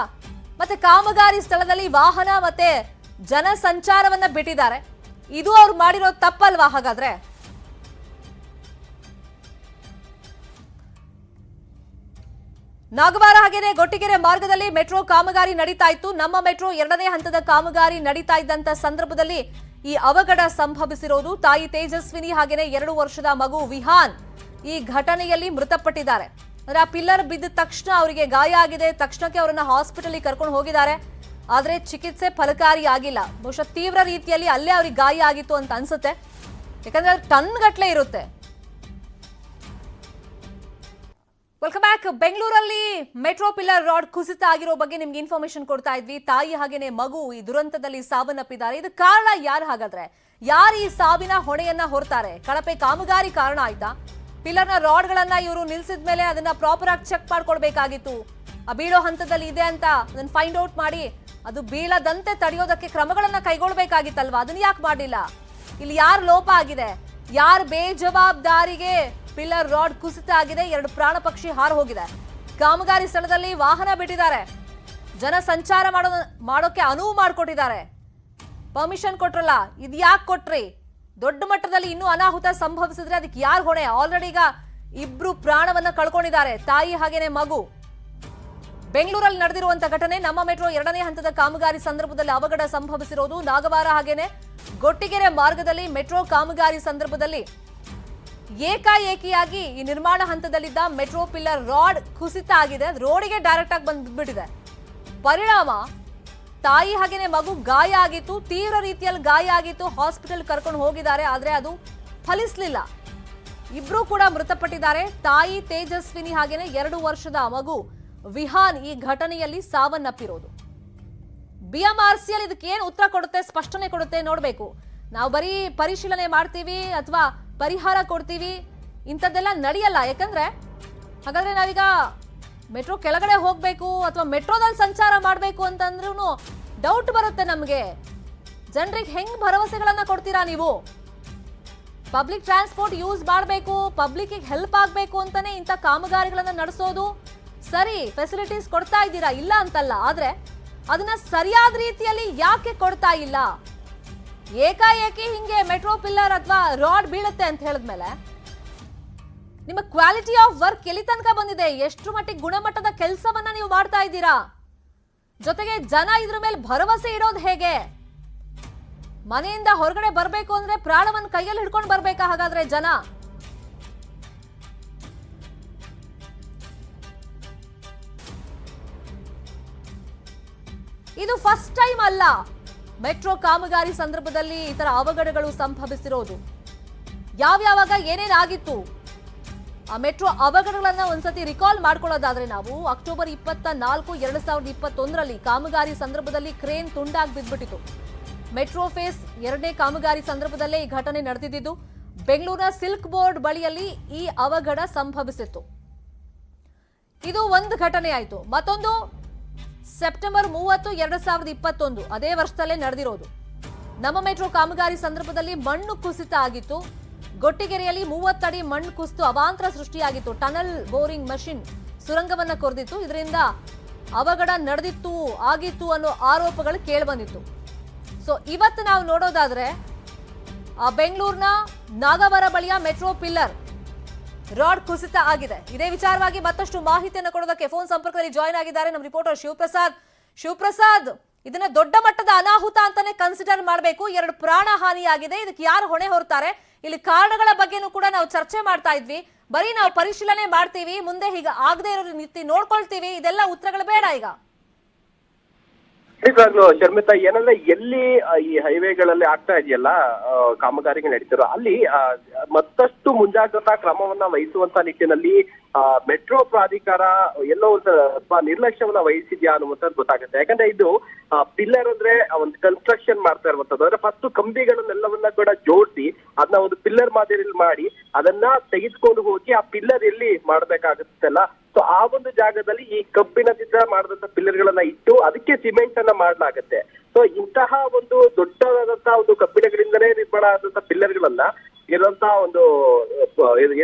ಮತ್ತೆ ಕಾಮಗಾರಿ ಸ್ಥಳದಲ್ಲಿ ವಾಹನ ಮತ್ತೆ ಜನ ಸಂಚಾರವನ್ನ ಬಿಟ್ಟಿದ್ದಾರೆ. ಇದು ಅವ್ರು ಮಾಡಿರೋ ತಪ್ಪಲ್ವಾ ಹಾಗಾದ್ರೆ? ನಾಗವಾರ ಹಾಗೇನೆ ಗೊಟ್ಟಿಗೆರೆ ಮಾರ್ಗದಲ್ಲಿ ಮೆಟ್ರೋ ಕಾಮಗಾರಿ ನಡೀತಾ ಇತ್ತು. ನಮ್ಮ ಮೆಟ್ರೋ 2ನೇ ಹಂತದ ಕಾಮಗಾರಿ ನಡೀತಾ ಇದ್ದಂತ ಸಂದರ್ಭದಲ್ಲಿ ಈ ಅವಘಡ ಸಂಭವಿಸಿರೋದು. ತಾಯಿ ತೇಜಸ್ವಿನಿ ಹಾಗೇನೆ 2 ವರ್ಷದ ಮಗು ವಿಹಾನ್ ಈ ಘಟನೆಯಲ್ಲಿ ಮೃತಪಟ್ಟಿದ್ದಾರೆ. ಅಂದ್ರೆ ಆ ಪಿಲ್ಲರ್ ಬಿದ್ದ ತಕ್ಷಣ ಅವರಿಗೆ ಗಾಯ ಆಗಿದೆ. ತಕ್ಷಣಕ್ಕೆ ಅವರನ್ನ ಹಾಸ್ಪಿಟಲ್ ಕರ್ಕೊಂಡು ಹೋಗಿದ್ದಾರೆ. ಆದ್ರೆ ಚಿಕಿತ್ಸೆ ಫಲಕಾರಿ ಆಗಿಲ್ಲ. ಬಹುಶಃ ತೀವ್ರ ರೀತಿಯಲ್ಲಿ ಅಲ್ಲೇ ಅವ್ರಿಗೆ ಗಾಯ ಆಗಿತ್ತು ಅಂತ ಅನ್ಸುತ್ತೆ. ಯಾಕಂದ್ರೆ ಟನ್ ಗಟ್ಲೆ ಇರುತ್ತೆ. Welcome back. ಬೆಂಗಳೂರಲ್ಲಿ ಮೆಟ್ರೋ ಪಿಲ್ಲರ್ ರಾಡ್ ಕುಸಿತ ಆಗಿರೋ ಬಗ್ಗೆ ನಿಮ್ಗೆ ಇನ್ಫಾರ್ಮೇಶನ್ ಕೊಡ್ತಾ ಇದ್ವಿ. ತಾಯಿ ಹಾಗೇನೆ ಮಗು ಈ ದುರಂತದಲ್ಲಿ ಸಾವನ್ನಪ್ಪಿದ್ದಾರೆ. ಇದು ಕಾರಣ ಯಾರು ಹಾಗಾದ್ರೆ? ಯಾರು ಈ ಸಾವಿನ ಹೊಣೆಯನ್ನ ಹೊರ್ತಾರೆ? ಕಳಪೆ ಕಾಮಗಾರಿ ಕಾರಣ ಆಯ್ತಾ? ಪಿಲ್ಲರ್ನ ರಾಡ್ಗಳನ್ನ ಇವರು ನಿಲ್ಸಿದ್ಮೇಲೆ ಅದನ್ನ ಪ್ರಾಪರ್ ಆಗಿ ಚೆಕ್ ಮಾಡ್ಕೊಳ್ಬೇಕಾಗಿತ್ತು. ಆ ಬೀಳೋ ಹಂತದಲ್ಲಿ ಇದೆ ಅಂತ ಅದನ್ನ ಫೈಂಡ್ ಔಟ್ ಮಾಡಿ ಅದು ಬೀಳದಂತೆ ತಡೆಯೋದಕ್ಕೆ ಕ್ರಮಗಳನ್ನ ಕೈಗೊಳ್ಬೇಕಾಗಿತ್ತಲ್ವಾ? ಅದನ್ನ ಯಾಕೆ ಮಾಡಲಿಲ್ಲ? ಇಲ್ಲಿ ಯಾರು ಲೋಪ ಆಗಿದೆ? ಯಾರು ಬೇಜವಾಬ್ದಾರಿಗೆ ಪಿಲ್ಲರ್ ರಾಡ್ ಕುಸಿತ ಆಗಿದೆ? 2 ಪ್ರಾಣ ಪಕ್ಷಿ ಹಾರು ಹೋಗಿದೆ. ಕಾಮಗಾರಿ ಸ್ಥಳದಲ್ಲಿ ವಾಹನ ಬಿಟ್ಟಿದ್ದಾರೆ. ಜನ ಸಂಚಾರ ಮಾಡೋಕೆ ಅನುವು ಮಾಡಿಕೊಟ್ಟಿದ್ದಾರೆ. ಪರ್ಮಿಷನ್ ಕೊಟ್ರಲ್ಲ, ಇದು ಯಾಕೆ ಕೊಟ್ರಿ? ದೊಡ್ಡ ಮಟ್ಟದಲ್ಲಿ ಇನ್ನೂ ಅನಾಹುತ ಸಂಭವಿಸಿದ್ರೆ ಅದಕ್ಕೆ ಯಾರು ಹೊಣೆ? ಆಲ್ರೆಡಿ ಈಗ 2 ಪ್ರಾಣವನ್ನ ಕಳ್ಕೊಂಡಿದ್ದಾರೆ, ತಾಯಿ ಹಾಗೇನೆ ಮಗು. ಬೆಂಗಳೂರಲ್ಲಿ ನಡೆದಿರುವಂತಹ ಘಟನೆ. ನಮ್ಮ ಮೆಟ್ರೋ 2ನೇ ಹಂತದ ಕಾಮಗಾರಿ ಸಂದರ್ಭದಲ್ಲಿ ಅವಘಡ ಸಂಭವಿಸಿರೋದು. ನಾಗವಾರ ಹಾಗೇನೆ ಗೊಟ್ಟಿಗೆರೆ ಮಾರ್ಗದಲ್ಲಿ ಮೆಟ್ರೋ ಕಾಮಗಾರಿ ಸಂದರ್ಭದಲ್ಲಿ ಏಕಾಏಕಿಯಾಗಿ ಈ ನಿರ್ಮಾಣ ಹಂತದಲ್ಲಿದ್ದ ಮೆಟ್ರೋ ಪಿಲ್ಲರ್ ರಾಡ್ ಕುಸಿತ ಆಗಿದೆ. ರೋಡಿಗೆ ಡೈರೆಕ್ಟ್ ಆಗಿ ಬಂದ್ಬಿಟ್ಟಿದೆ. ಪರಿಣಾಮ ತಾಯಿ ಹಾಗೇನೆ ಮಗು ಗಾಯ ಆಗಿತ್ತು, ತೀವ್ರ ರೀತಿಯಲ್ಲಿ ಗಾಯ ಆಗಿತ್ತು. ಹಾಸ್ಪಿಟಲ್ ಕರ್ಕೊಂಡು ಹೋಗಿದ್ದಾರೆ, ಆದ್ರೆ ಅದು ಫಲಿಸಲಿಲ್ಲ. 2 ಕೂಡ ಮೃತಪಟ್ಟಿದ್ದಾರೆ. ತಾಯಿ ತೇಜಸ್ವಿನಿ ಹಾಗೇನೆ 2 ವರ್ಷದ ಮಗು ವಿಹಾನ್ ಈ ಘಟನೆಯಲ್ಲಿ ಸಾವನ್ನಪ್ಪಿರೋದು. ಬಿಎಂಆರ್ಸಿಎಲ್ ಇದಕ್ಕೆ ಏನು ಉತ್ತರ ಕೊಡುತ್ತೆ, ಸ್ಪಷ್ಟನೆ ಕೊಡುತ್ತೆ ನೋಡ್ಬೇಕು. ನಾವು ಬರೀ ಪರಿಶೀಲನೆ ಮಾಡ್ತೀವಿ ಅಥವಾ ಪರಿಹಾರ ಕೊಡ್ತೀವಿ, ಇಂಥದ್ದೆಲ್ಲ ನಡೆಯಲ್ಲ. ಯಾಕಂದ್ರೆ ಹಾಗಾದ್ರೆ ನಾವೀಗ ಮೆಟ್ರೋ ಕೆಳಗಡೆ ಹೋಗ್ಬೇಕು ಅಥವಾ ಮೆಟ್ರೋದಲ್ಲಿ ಸಂಚಾರ ಮಾಡಬೇಕು ಅಂತಂದ್ರೂ ಡೌಟ್ ಬರುತ್ತೆ ನಮಗೆ. ಜನರಿಗೆ ಹೆಂಗ್ ಭರವಸೆಗಳನ್ನ ಕೊಡ್ತೀರಾ ನೀವು? ಪಬ್ಲಿಕ್ ಟ್ರಾನ್ಸ್ಪೋರ್ಟ್ ಯೂಸ್ ಮಾಡಬೇಕು, ಪಬ್ಲಿಕ್ ಹೆಲ್ಪ್ ಆಗಬೇಕು ಅಂತಾನೆ ಇಂಥ ಕಾಮಗಾರಿಗಳನ್ನ ನಡೆಸೋದು. ಸರಿ, ಫೆಸಿಲಿಟೀಸ್ ಕೊಡ್ತಾ ಇದ್ದೀರಾ, ಇಲ್ಲ ಅಂತಲ್ಲ. ಆದ್ರೆ ಅದನ್ನ ಸರಿಯಾದ ರೀತಿಯಲ್ಲಿ ಯಾಕೆ ಕೊಡ್ತಾ ಇಲ್ಲ? ಏಕಾಏಕಿ ಹಿಂಗೆ ಮೆಟ್ರೋ ಪಿಲ್ಲರ್ ಅಥವಾ ರಾಡ್ ಬೀಳುತ್ತೆ ಅಂತ ಹೇಳಿದ್ಮೇಲೆ ನಿಮ್ಮ ಕ್ವಾಲಿಟಿ ಆಫ್ ವರ್ಕ್ ಎಲ್ಲಿ ತನಕ ಬಂದಿದೆ? ಎಷ್ಟು ಮಟ್ಟಿಗೆ ಗುಣಮಟ್ಟದ ಕೆಲಸವನ್ನ ನೀವು ಮಾಡ್ತಾ ಇದ್ದೀರಾ? ಜೊತೆಗೆ ಜನ ಇದ್ರ ಮೇಲೆ ಭರವಸೆ ಇಡೋದು ಹೇಗೆ? ಮನೆಯಿಂದ ಹೊರಗಡೆ ಬರಬೇಕು ಅಂದ್ರೆ ಪ್ರಾಣವನ್ನು ಕೈಯಲ್ಲಿ ಹಿಡ್ಕೊಂಡು ಬರ್ಬೇಕಾ ಹಾಗಾದ್ರೆ ಜನ? ಇದು ಫಸ್ಟ್ ಟೈಮ್ ಅಲ್ಲ ಮೆಟ್ರೋ ಕಾಮಗಾರಿ ಸಂದರ್ಭದಲ್ಲಿ ಈ ತರ ಅವಘಡಗಳು ಸಂಭವಿಸಿರೋದು. ಯಾವ್ಯಾವಾಗ ಏನೇನಾಗಿತ್ತು ಆ ಮೆಟ್ರೋ ಅವಘಡಗಳನ್ನ ಒಂದ್ಸತಿ ರಿಕಾಲ್ ಮಾಡ್ಕೊಳ್ಳೋದಾದ್ರೆ ನಾವು ಅಕ್ಟೋಬರ್ 24, 2021ರಲ್ಲಿ ಕಾಮಗಾರಿ ಸಂದರ್ಭದಲ್ಲಿ ಕ್ರೇನ್ ತುಂಡಾಗಿ ಬಿದ್ದ್ಬಿಟ್ಟಿತ್ತು. ಮೆಟ್ರೋ ಫೇಸ್ 2ನೇ ಕಾಮಗಾರಿ ಸಂದರ್ಭದಲ್ಲೇ ಈ ಘಟನೆ ನಡೆದಿದ್ದು. ಬೆಂಗಳೂರಿನ ಸಿಲ್ಕ್ ಬೋರ್ಡ್ ಬಳಿಯಲ್ಲಿ ಈ ಅವಘಡ ಸಂಭವಿಸಿತ್ತು. ಇದು ಒಂದು ಘಟನೆ ಆಯಿತು. ಮತ್ತೊಂದು ಸೆಪ್ಟೆಂಬರ್ 30, 2021 ಅದೇ ವರ್ಷದಲ್ಲೇ ನಡೆದಿರೋದು. ನಮ್ಮ ಮೆಟ್ರೋ ಕಾಮಗಾರಿ ಸಂದರ್ಭದಲ್ಲಿ ಮಣ್ಣು ಕುಸಿತ ಆಗಿತ್ತು. ಗೊಟ್ಟಿಗೆರೆಯಲ್ಲಿ 30 ಅಡಿ ಮಣ್ಣು ಕುಸಿತು ಅವಾಂತರ ಸೃಷ್ಟಿಯಾಗಿತ್ತು. ಟನಲ್ ಬೋರಿಂಗ್ ಮಷಿನ್ ಸುರಂಗವನ್ನ ಕೊರೆದಿತ್ತು. ಇದರಿಂದ ಅವಘಡ ಆಗಿತ್ತು ಅನ್ನೋ ಆರೋಪಗಳು ಕೇಳಿಬಂದಿತ್ತು. ಸೊ ಇವತ್ತು ನಾವು ನೋಡೋದಾದ್ರೆ ಬೆಂಗಳೂರಿನ ನಾಗವಾರ ಬಳಿಯ ಮೆಟ್ರೋ ಪಿಲ್ಲರ್ ರಾಡ್ ಕುಸಿತ ಆಗಿದೆ. ಇದೇ ವಿಚಾರವಾಗಿ ಮತ್ತಷ್ಟು ಮಾಹಿತಿಯನ್ನು ಕೊಡೋದಕ್ಕೆ ಫೋನ್ ಸಂಪರ್ಕದಲ್ಲಿ ಜಾಯಿನ್ ಆಗಿದ್ದಾರೆ ನಮ್ಮ ರಿಪೋರ್ಟರ್ ಶಿವಪ್ರಸಾದ್. ಇದನ್ನ ದೊಡ್ಡ ಮಟ್ಟದ ಅನಾಹುತ ಅಂತಾನೆ ಕನ್ಸಿಡರ್ ಮಾಡಬೇಕು. 2 ಪ್ರಾಣ ಹಾನಿಯಾಗಿದೆ. ಇದಕ್ಕೆ ಯಾರು ಹೊಣೆ ಹೊರ್ತಾರೆ? ಇಲ್ಲಿ ಕಾರಣಗಳ ಬಗ್ಗೆನೂ ಕೂಡ ನಾವು ಚರ್ಚೆ ಮಾಡ್ತಾ ಇದ್ವಿ. ಬರೀ ನಾವು ಪರಿಶೀಲನೆ ಮಾಡ್ತೀವಿ, ಮುಂದೆ ಹೀಗೆ ಆಗದೆ ಇರೋ ರೀತಿ ನೋಡ್ಕೊಳ್ತೀವಿ, ಇದೆಲ್ಲ ಉತ್ತರಗಳು ಬೇಡ ಈಗ. ಶರ್ಮಿತಾ, ಏನಂದ್ರೆ ಎಲ್ಲಿ ಈ ಹೈವೇಗಳಲ್ಲಿ ಆಗ್ತಾ ಇದೆಯಲ್ಲ ಕಾಮಗಾರಿಗೆ ನಡೀತಿರೋ ಅಲ್ಲಿ ಮತ್ತಷ್ಟು ಮುಂಜಾಗ್ರತಾ ಕ್ರಮವನ್ನ ವಹಿಸುವಂತ ನಿಟ್ಟಿನಲ್ಲಿ ಮೆಟ್ರೋ ಪ್ರಾಧಿಕಾರ ಎಲ್ಲೋ ಒಂದು ನಿರ್ಲಕ್ಷ್ಯವನ್ನ ವಹಿಸಿದ್ಯಾ ಅನ್ನುವಂಥದ್ದು ಗೊತ್ತಾಗುತ್ತೆ. ಯಾಕಂದ್ರೆ ಇದು ಪಿಲ್ಲರ್ ಅಂದ್ರೆ ಒಂದು ಕನ್ಸ್ಟ್ರಕ್ಷನ್ ಮಾಡ್ತಾ ಇರುವಂತದ್ದು. ಅಂದ್ರೆ ಫಸ್ಟ್ ಕಂಬಿಗಳನ್ನೆಲ್ಲವನ್ನ ಕೂಡ ಜೋಡಿಸಿ ಅದನ್ನ ಒಂದು ಪಿಲ್ಲರ್ ಮಾದರಿಯಲ್ಲಿ ಮಾಡಿ ಅದನ್ನ ತೆಗೆದುಕೊಂಡು ಹೋಗಿ ಆ ಪಿಲ್ಲರ್ ಎಲ್ಲಿ ಮಾಡ್ಬೇಕಾಗುತ್ತಲ್ಲ, ಸೊ ಆ ಒಂದು ಜಾಗದಲ್ಲಿ ಈ ಕಬ್ಬಿಣದಿಂದ ಮಾಡಿದಂತ ಪಿಲ್ಲರ್ ಗಳನ್ನ ಇಟ್ಟು ಅದಕ್ಕೆ ಸಿಮೆಂಟ್ ಅನ್ನ ಮಾಡಲಾಗುತ್ತೆ. ಸೊ ಇಂತಹ ಒಂದು ದೊಡ್ಡದಾದಂತಹ ಒಂದು ಕಬ್ಬಿಣಗಳಿಂದಲೇ ನಿರ್ಮಾಣ ಆದಂತಹ ಪಿಲ್ಲರ್ ಗಳನ್ನ ಇರುವಂತಹ ಒಂದು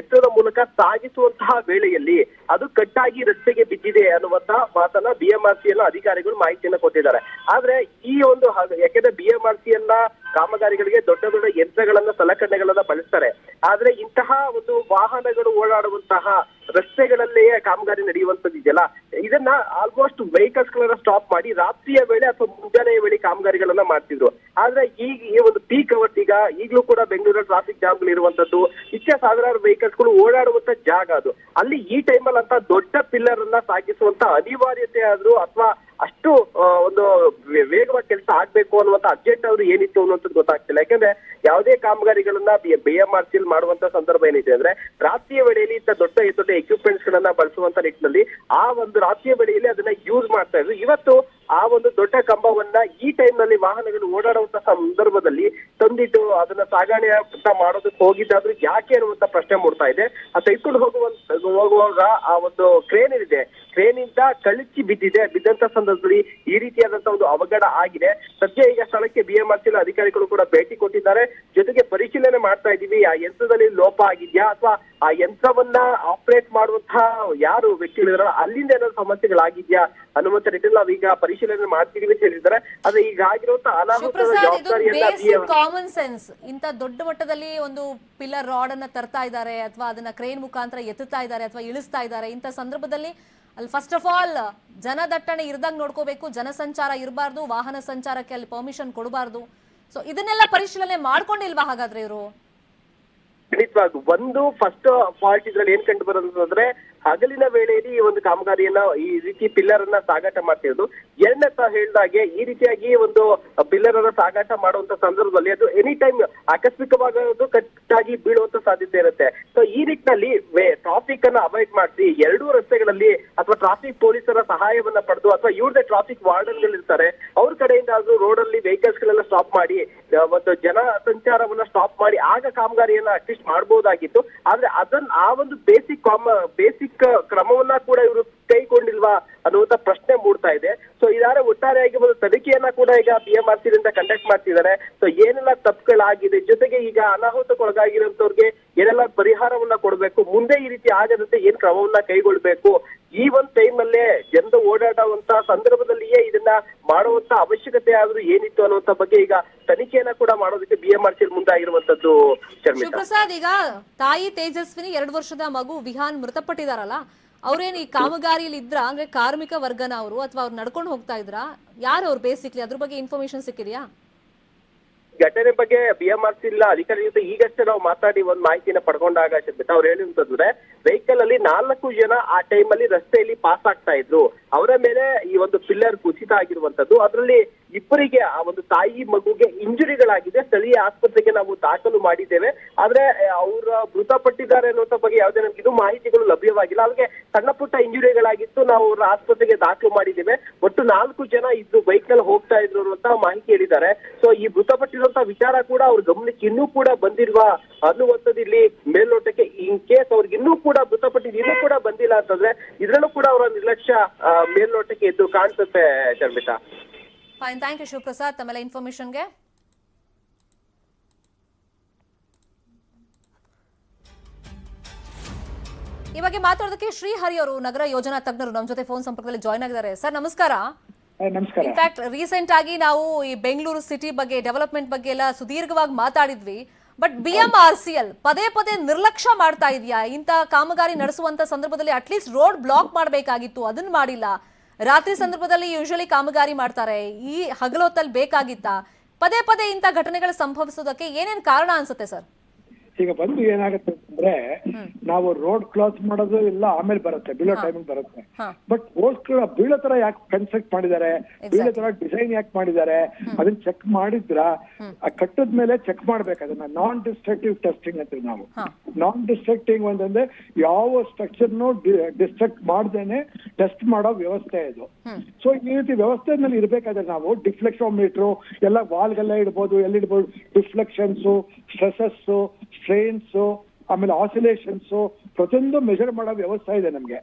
ಎತ್ತರದ ಮೂಲಕ ಸಾಗಿಸುವಂತಹ ವೇಳೆಯಲ್ಲಿ ಅದು ಕಟ್ಟಾಗಿ ರಸ್ತೆಗೆ ಬಿದ್ದಿದೆ ಅನ್ನುವಂತಹ ಮಾತನ್ನ BMRC ಅಧಿಕಾರಿಗಳು ಮಾಹಿತಿಯನ್ನ ಕೊಟ್ಟಿದ್ದಾರೆ. ಆದ್ರೆ ಈ ಒಂದು ಯಾಕೆಂದ್ರೆ BMRC ಕಾಮಗಾರಿಗಳಿಗೆ ದೊಡ್ಡ ದೊಡ್ಡ ಯಂತ್ರಗಳನ್ನ ಸಲಕರಣೆಗಳನ್ನ ಬಳಸ್ತಾರೆ. ಆದ್ರೆ ಇಂತಹ ಒಂದು ವಾಹನಗಳು ಓಡಾಡುವಂತಹ ರಸ್ತೆಗಳಲ್ಲಿಯೇ ಕಾಮಗಾರಿ ನಡೆಯುವಂತದ್ದಿದೆಯಲ್ಲ, ಇದನ್ನ ಆಲ್ಮೋಸ್ಟ್ ವೆಹಿಕಲ್ಸ್ ಗಳನ್ನ ಸ್ಟಾಪ್ ಮಾಡಿ ರಾತ್ರಿಯ ವೇಳೆ ಅಥವಾ ಮುಂಜಾನೆಯ ವೇಳೆ ಕಾಮಗಾರಿಗಳನ್ನ ಮಾಡ್ತಿದ್ರು. ಆದ್ರೆ ಈಗ ಈ ಒಂದು ಪೀಕ್ ಅವರ್ಸ್ ಈಗಲೂ ಕೂಡ ಬೆಂಗಳೂರಲ್ಲಿ ಟ್ರಾಫಿಕ್ ಜಾಮ್ಗಳು ಇರುವಂತದ್ದು, ಇಚ್ಛೆ ಸಾವಿರಾರು ವೆಹಿಕಲ್ಸ್ ಗಳು ಓಡಾಡುವಂತ ಜಾಗ ಅದು. ಅಲ್ಲಿ ಈ ಟೈಮಲ್ಲಿ ಅಂತ ದೊಡ್ಡ ಪಿಲ್ಲರ್ ಅನ್ನ ಸಾಗಿಸುವಂತ ಅನಿವಾರ್ಯತೆ ಆದ್ರೂ ಅಥವಾ ಅಷ್ಟು ಒಂದು ವೇಗವಾಗಿ ಕೆಲಸ ಆಗ್ಬೇಕು ಅನ್ನುವಂತ ಅರ್ಜೆಂಟ್ ಅವರು ಏನಿತ್ತು ಅನ್ನುವಂಥದ್ದು ಗೊತ್ತಾಗ್ತಿಲ್ಲ. ಯಾಕಂದ್ರೆ ಯಾವುದೇ ಕಾಮಗಾರಿಗಳನ್ನ BMRC ಮಾಡುವಂತ ಸಂದರ್ಭ ಏನಿದೆ ಅಂದ್ರೆ ರಾತ್ರಿಯ ವೇಳೆಯಲ್ಲಿ ಇಂಥ ದೊಡ್ಡ ಎಕ್ವಿಪ್ಮೆಂಟ್ಸ್ ಗಳನ್ನ ಬಳಸುವಂತ ನಿಟ್ಟಿನಲ್ಲಿ ಆ ಒಂದು ರಾತ್ರಿಯ ವೇಳೆಯಲ್ಲಿ ಅದನ್ನ ಯೂಸ್ ಮಾಡ್ತಾ ಇದ್ರು. ಇವತ್ತು ಆ ಒಂದು ದೊಡ್ಡ ಕಂಬವನ್ನ ಈ ಟೈಮ್ ನಲ್ಲಿ ವಾಹನಗಳು ಓಡಾಡುವಂತ ಸಂದರ್ಭದಲ್ಲಿ ತಂದಿಟ್ಟು ಅದನ್ನ ಸಾಗಣೆ ಮಾಡೋದಕ್ಕೆ ಹೋಗಿದ್ದಾದ್ರೂ ಯಾಕೆ ಅನ್ನುವಂತ ಪ್ರಶ್ನೆ ಮೂಡ್ತಾ ಇದೆ. ಆ ತೆಗೆದುಕೊಂಡು ಹೋಗುವಾಗ ಆ ಒಂದು ಕ್ರೇನ್ ಇದೆ, ಕ್ರೇನ್ ಇಂದ ಕಳಚಿ ಬಿದ್ದಂತ ಸಂದರ್ಭದಲ್ಲಿ ಈ ರೀತಿಯಾದಂತ ಒಂದು ಅವಘಡ ಆಗಿದೆ. ಸದ್ಯ ಈಗ ಸ್ಥಳಕ್ಕೆ BMRC ಅಧಿಕಾರಿಗಳು ಕೂಡ ಭೇಟಿ ಕೊಟ್ಟಿದ್ದಾರೆ. ಜೊತೆಗೆ ಪರಿಶೀಲನೆ ಮಾಡ್ತಾ ಇದೀವಿ, ಆ ಯಂತ್ರದಲ್ಲಿ ಲೋಪ ಆಗಿದ್ಯಾ ಅಥವಾ ಆ ಯಂತ್ರವನ್ನ ಆಪರೇಟ್ ಮಾಡುವಂತಹ ಯಾರು ವ್ಯಕ್ತಿಗಳಿದಾರ ಅಲ್ಲಿಂದ ಏನಾದ್ರು ಸಮಸ್ಯೆಗಳಾಗಿದ್ಯಾ ಅನ್ನುವಂತ ನಿಟ್ಟಿನಲ್ಲಿ ನಾವೀಗ ಪರಿಶೀಲನೆ ಮಾಡ್ತೀವಿ ಅಂತ ಹೇಳಿದ್ದಾರೆ. ಆದ್ರೆ ಈಗ ಆಗಿರುವಂತಹ ಅನಾಹುತದ ಜವಾಬ್ದಾರಿಯನ್ನ ಕಾಮನ್ ಸೆನ್ಸ್ ಇಂತ ದೊಡ್ಡ ಮಟ್ಟದಲ್ಲಿ ಒಂದು ಪಿಲ್ಲರ್ ರಾಡ್ ಅನ್ನ ತರ್ತಾ ಇದ್ದಾರೆ ಅಥವಾ ಅದನ್ನ ಕ್ರೇನ್ ಮುಖಾಂತರ ಎತ್ತುತ್ತಾ ಇದ್ದಾರೆ ಅಥವಾ ಇಳಿಸ್ತಾ ಇದ್ದಾರೆ, ಇಂಥ ಸಂದರ್ಭದಲ್ಲಿ ಅಲ್ಲಿ ಫಸ್ಟ್ ಆಫ್ ಆಲ್ ಜನದಟ್ಟಣೆ ಇರ್ದಂಗ್ ನೋಡ್ಕೋಬೇಕು, ಜನಸಂಚಾರ ಇರಬಾರ್ದು, ವಾಹನ ಸಂಚಾರಕ್ಕೆ ಅಲ್ಲಿ ಪರ್ಮಿಷನ್ ಕೊಡಬಾರ್ದು. ಸೊ ಇದನ್ನೆಲ್ಲ ಪರಿಶೀಲನೆ ಮಾಡ್ಕೊಂಡಿಲ್ವಾ ಹಾಗಾದ್ರೆ ಇವರು? ಖಂಡಿತವಾಗಿ ಒಂದು ಫಸ್ಟ್ ಫಾಲ್ಟ್ ಇದ್ರಲ್ಲಿ ಏನ್ ಕಂಡು ಬರೋದಂದ್ರೆ ಹಗಲಿನ ವೇಳೆಯಲ್ಲಿ ಈ ಒಂದು ಕಾಮಗಾರಿಯನ್ನ ಈ ರೀತಿ ಪಿಲ್ಲರ್ ಅನ್ನ ಸಾಗಾಟ ಮಾಡ್ತಿರೋದು. ಎರಡನೇ ಹೇಳ್ದಾಗೆ ಈ ರೀತಿಯಾಗಿ ಒಂದು ಪಿಲ್ಲರ್ ಅನ್ನ ಸಾಗಾಟ ಮಾಡುವಂತ ಸಂದರ್ಭದಲ್ಲಿ ಅದು ಎನಿ ಟೈಮ್ ಆಕಸ್ಮಿಕವಾಗಿ ಕಟ್ಟಾಗಿ ಬೀಳುವಂತ ಸಾಧ್ಯತೆ ಇರುತ್ತೆ. ಸೊ ಈ ನಿಟ್ಟಿನಲ್ಲಿ ಟ್ರಾಫಿಕ್ ಅನ್ನ ಅವಾಯ್ಡ್ ಮಾಡಿಸಿ ಎರಡೂ ರಸ್ತೆಗಳಲ್ಲಿ ಅಥವಾ ಟ್ರಾಫಿಕ್ ಪೊಲೀಸರ ಸಹಾಯವನ್ನ ಪಡೆದು ಅಥವಾ ಇವ್ರದೇ ಟ್ರಾಫಿಕ್ ವಾರ್ಡನ್ ಗಳಿರ್ತಾರೆ ಅವ್ರ ಕಡೆಯಿಂದ ಅದು ರೋಡ್ ಅಲ್ಲಿ ವೆಹಿಕಲ್ಸ್ ಗಳೆಲ್ಲ ಸ್ಟಾಪ್ ಮಾಡಿ ಒಂದು ಜನ ಸಂಚಾರವನ್ನ ಸ್ಟಾಪ್ ಮಾಡಿ ಆಗ ಕಾಮಗಾರಿಯನ್ನ ಅಟ್ಲೀಸ್ಟ್ ಮಾಡಬಹುದಾಗಿತ್ತು. ಆದ್ರೆ ಅದನ್ನ ಆ ಒಂದು ಬೇಸಿಕ್ ಕ್ರಮವನ್ನ ಕೂಡ ಇವರು ಕೈಗೊಂಡಿಲ್ವಾ ಅನ್ನುವಂತ ಪ್ರಶ್ನೆ ಮೂಡ್ತಾ ಇದೆ. ಸೊ ಇದಾರೆ ಒಟ್ಟಾರೆಯಾಗಿ ಒಂದು ತನಿಖೆಯನ್ನ ಕೂಡ ಈಗ BMRC ಕಂಡಕ್ಟ್ ಮಾಡ್ತಿದ್ದಾರೆ. ಸೊ ಏನೆಲ್ಲ ತಪ್ಪುಗಳಾಗಿದೆ, ಜೊತೆಗೆ ಈಗ ಅನಾಹುತಕ್ಕೊಳಗಾಗಿರೋಂಥವ್ರಿಗೆ ಏನೆಲ್ಲ ಪರಿಹಾರವನ್ನ ಕೊಡ್ಬೇಕು, ಮುಂದೆ ಈ ರೀತಿ ಆಗದಂತೆ ಏನ್ ಕ್ರಮವನ್ನ ಕೈಗೊಳ್ಬೇಕು, ಈ ಒಂದು ಟೈಮ್ ಅಲ್ಲೇ ಜನರು ಓಡಾಡುವಂತ ಸಂದರ್ಭದಲ್ಲಿಯೇ ಇದನ್ನ ಮಾಡುವಂತ ಅವಶ್ಯಕತೆ ಆದ್ರೂ ಏನಿತ್ತು ಅನ್ನುವಂತ ಬಗ್ಗೆ ಈಗ ತನಿಖೆಯನ್ನ ಕೂಡ ಮಾಡೋದಕ್ಕೆ BMRC ಮುಂದಾಗಿರುವಂತದ್ದು. ಶಿವಪ್ರಸಾದ್, ಈಗ ತಾಯಿ ತೇಜಸ್ವಿನಿ 2 ವರ್ಷದ ಮಗು ವಿಹಾನ್ ಮೃತಪಟ್ಟಿದಾರಲ್ಲ, ಅವ್ರೇನ್ ಈ ಕಾಮಗಾರಿಯಲ್ಲಿ ಇದ್ರ ಅಂದ್ರೆ ಕಾರ್ಮಿಕ ವರ್ಗನ ಅವರು ಅಥವಾ ಅವ್ರು ನಡ್ಕೊಂಡು ಹೋಗ್ತಾ ಇದ್ರ, ಯಾರು ಅವ್ರು ಬೇಸಿಕ್ಲಿ ಅದ್ರ ಬಗ್ಗೆ ಇನ್ಫಾರ್ಮೇಶನ್ ಸಿಕ್ಕಿದ್ಯಾ? ಘಟನೆ ಬಗ್ಗೆ BMRC ಅಧಿಕಾರಿ ಜೊತೆ ಈಗಷ್ಟೇ ನಾವು ಮಾತಾಡಿ ಒಂದು ಮಾಹಿತಿನ ಪಡ್ಕೊಂಡಾಗ ಅವ್ರು ಹೇಳಿದಂತಂದ್ರೆ ವೆಹಿಕಲ್ ಅಲ್ಲಿ 4 ಜನ ಆ ಟೈಮ್ ಅಲ್ಲಿ ರಸ್ತೆಯಲ್ಲಿ ಪಾಸ್ ಆಗ್ತಾ ಇದ್ರು. ಅವರ ಮೇಲೆ ಈ ಒಂದು ಪಿಲ್ಲರ್ ಕುಸಿತ ಆಗಿರುವಂತದ್ದು. ಅದರಲ್ಲಿ ಇಬ್ಬರಿಗೆ ಆ ಒಂದು ತಾಯಿ ಮಗುಗೆ ಇಂಜುರಿಗಳಾಗಿದೆ. ಸ್ಥಳೀಯ ಆಸ್ಪತ್ರೆಗೆ ನಾವು ದಾಖಲು ಮಾಡಿದ್ದೇವೆ. ಆದ್ರೆ ಅವ್ರ ಮೃತಪಟ್ಟಿದ್ದಾರೆ ಅನ್ನುವಂತ ಬಗ್ಗೆ ಯಾವುದೇ ನಮ್ಗೆ ಇದು ಮಾಹಿತಿಗಳು ಲಭ್ಯವಾಗಿಲ್ಲ. ಅವ್ರಿಗೆ ಸಣ್ಣ ಪುಟ್ಟ ಇಂಜುರಿಗಳಾಗಿತ್ತು, ನಾವು ಅವ್ರ ಆಸ್ಪತ್ರೆಗೆ ದಾಖಲು ಮಾಡಿದ್ದೇವೆ. ಒಟ್ಟು 4 ಜನ ಇದ್ದು ಬೈಕ್ ನಲ್ಲಿ ಹೋಗ್ತಾ ಇದ್ರು ಅನ್ನುವಂತ ಮಾಹಿತಿ ಹೇಳಿದ್ದಾರೆ. ಸೊ ಈ ಮೃತಪಟ್ಟಿರುವಂತ ವಿಚಾರ ಕೂಡ ಅವ್ರ ಗಮನಕ್ಕೆ ಇನ್ನೂ ಕೂಡ ಬಂದಿಲ್ವಾ ಅನ್ನುವಂಥದ್ದು ಇಲ್ಲಿ ಮೇಲ್ನೋಟಕ್ಕೆ ಇನ್ ಕೇಸ್ ಅವ್ರಿಗೆ ಇನ್ನೂ ಕೂಡ ಮೃತಪಟ್ಟಿದ್ದು ಇನ್ನೂ ಕೂಡ ಬಂದಿಲ್ಲ ಅಂತಂದ್ರೆ ಇದ್ರಲ್ಲೂ ಕೂಡ ಅವರ ನಿರ್ಲಕ್ಷ್ಯ ಮೇಲ್ನೋಟಕ್ಕೆ ಎದ್ದು ಕಾಣಿಸುತ್ತೆ. Sharmita, fine, thank you Shivaprasad ತಮ್ಮೆಲ್ಲ ಇನ್ಫಾರ್ಮೇಶನ್ಗೆ. ಈ ಬಗ್ಗೆ ಮಾತಾಡೋದಕ್ಕೆ ಶ್ರೀಹರಿ ಅವರು ನಗರ ಯೋಜನಾ ತಜ್ಞರು ನಮ್ಮ ಜೊತೆ ಫೋನ್ ಸಂಪರ್ಕದಲ್ಲಿ ಜಾಯ್ನ್ ಆಗಿದ್ದಾರೆ. ಸರ್ ನಮಸ್ಕಾರ. ಇನ್ಫ್ಯಾಕ್ಟ್ ರೀಸೆಂಟ್ ಆಗಿ ನಾವು ಈ ಬೆಂಗಳೂರು ಸಿಟಿ ಬಗ್ಗೆ ಡೆವಲಪ್ಮೆಂಟ್ ಬಗ್ಗೆ ಎಲ್ಲ ಸುದೀರ್ಘವಾಗಿ ಮಾತಾಡಿದ್ವಿ. ಬಟ್ BMRCL ಪದೇ ಪದೇ ನಿರ್ಲಕ್ಷ್ಯ ಮಾಡ್ತಾ ಇದೆಯಾ? ಇಂಥ ಕಾಮಗಾರಿ ನಡೆಸುವಂತ ಸಂದರ್ಭದಲ್ಲಿ ಅಟ್ಲೀಸ್ಟ್ ರೋಡ್ ಬ್ಲಾಕ್ ಮಾಡಬೇಕಾಗಿತ್ತು, ಅದನ್ನ ಮಾಡಿಲ್ಲ. ರಾತ್ರಿ ಸಂದರ್ಭದಲ್ಲಿ ಯೂಶಲಿ ಕಾಮಗಾರಿ ಮಾಡ್ತಾರೆ, ಈ ಹಗಲೊತ್ತಲ್ಲಿ ಬೇಕಾಗಿತ್ತಾ? ಪದೇ ಪದೇ ಇಂಥ ಘಟನೆಗಳು ಸಂಭವಿಸೋದಕ್ಕೆ ಏನೇನು ಕಾರಣ ಅನ್ಸುತ್ತೆ ಸರ್? ಈಗ ಬಂದು ಏನಾಗುತ್ತೆ ಅಂದ್ರೆ ನಾವು ರೋಡ್ ಕ್ಲಾಸ್ ಮಾಡೋದು ಎಲ್ಲ ಆಮೇಲೆ ಬರುತ್ತೆ, ಬೀಳೋ ಟೈಮಿಗೆ ಬರುತ್ತೆ. ಬಟ್ ರೋಡ್ ಬೀಳೋ ತರ ಯಾಕೆ ಕನ್ಸ್ಟ್ರಕ್ಟ್ ಮಾಡಿದ್ದಾರೆ, ಬೀಳೋ ತರ ಡಿಸೈನ್ ಯಾಕೆ ಮಾಡಿದ್ದಾರೆ ಅದನ್ನ ಚೆಕ್ ಮಾಡಿದ್ರ ಕಟ್ಟದ ಮೇಲೆ ಚೆಕ್ ಮಾಡ್ಬೇಕು. ಅದನ್ನ ನಾನ್ ಡಿಸ್ಟ್ರಕ್ಟಿವ್ ಟೆಸ್ಟಿಂಗ್ ಅಂತೀವಿ ನಾವು. ನಾನ್ ಡಿಸ್ಟ್ರಕ್ಟಿಂಗ್ ಅಂತಂದ್ರೆ ಯಾವ ಸ್ಟ್ರಕ್ಚರ್ನು ಡಿಸ್ಟ್ರಕ್ಟ್ ಮಾಡ್ದೇನೆ ಟೆಸ್ಟ್ ಮಾಡೋ ವ್ಯವಸ್ಥೆ ಇದು. ಸೊ ಈ ರೀತಿ ವ್ಯವಸ್ಥೆನಲ್ಲಿ ಇರ್ಬೇಕಾದ್ರೆ ನಾವು ಡಿಫ್ಲೆಕ್ಷೋಮೀಟರ್ ಎಲ್ಲ ವಾಲ್ಗೆಲ್ಲ ಇಡ್ಬೋದು, ಎಲ್ಲಿಡ್ಬೋದು, ಡಿಫ್ಲೆಕ್ಷನ್ಸ್, ಸ್ಟ್ರೆಸಸ್, ಸ್ಟ್ರೈನ್ಸ್, ಆಮೇಲೆ ಆಸಿಲೇಷನ್ಸ್ ಪ್ರತಿಯೊಂದು ಮೆಜರ್ ಮಾಡೋ ವ್ಯವಸ್ಥೆ ಇದೆ ನಮ್ಗೆ.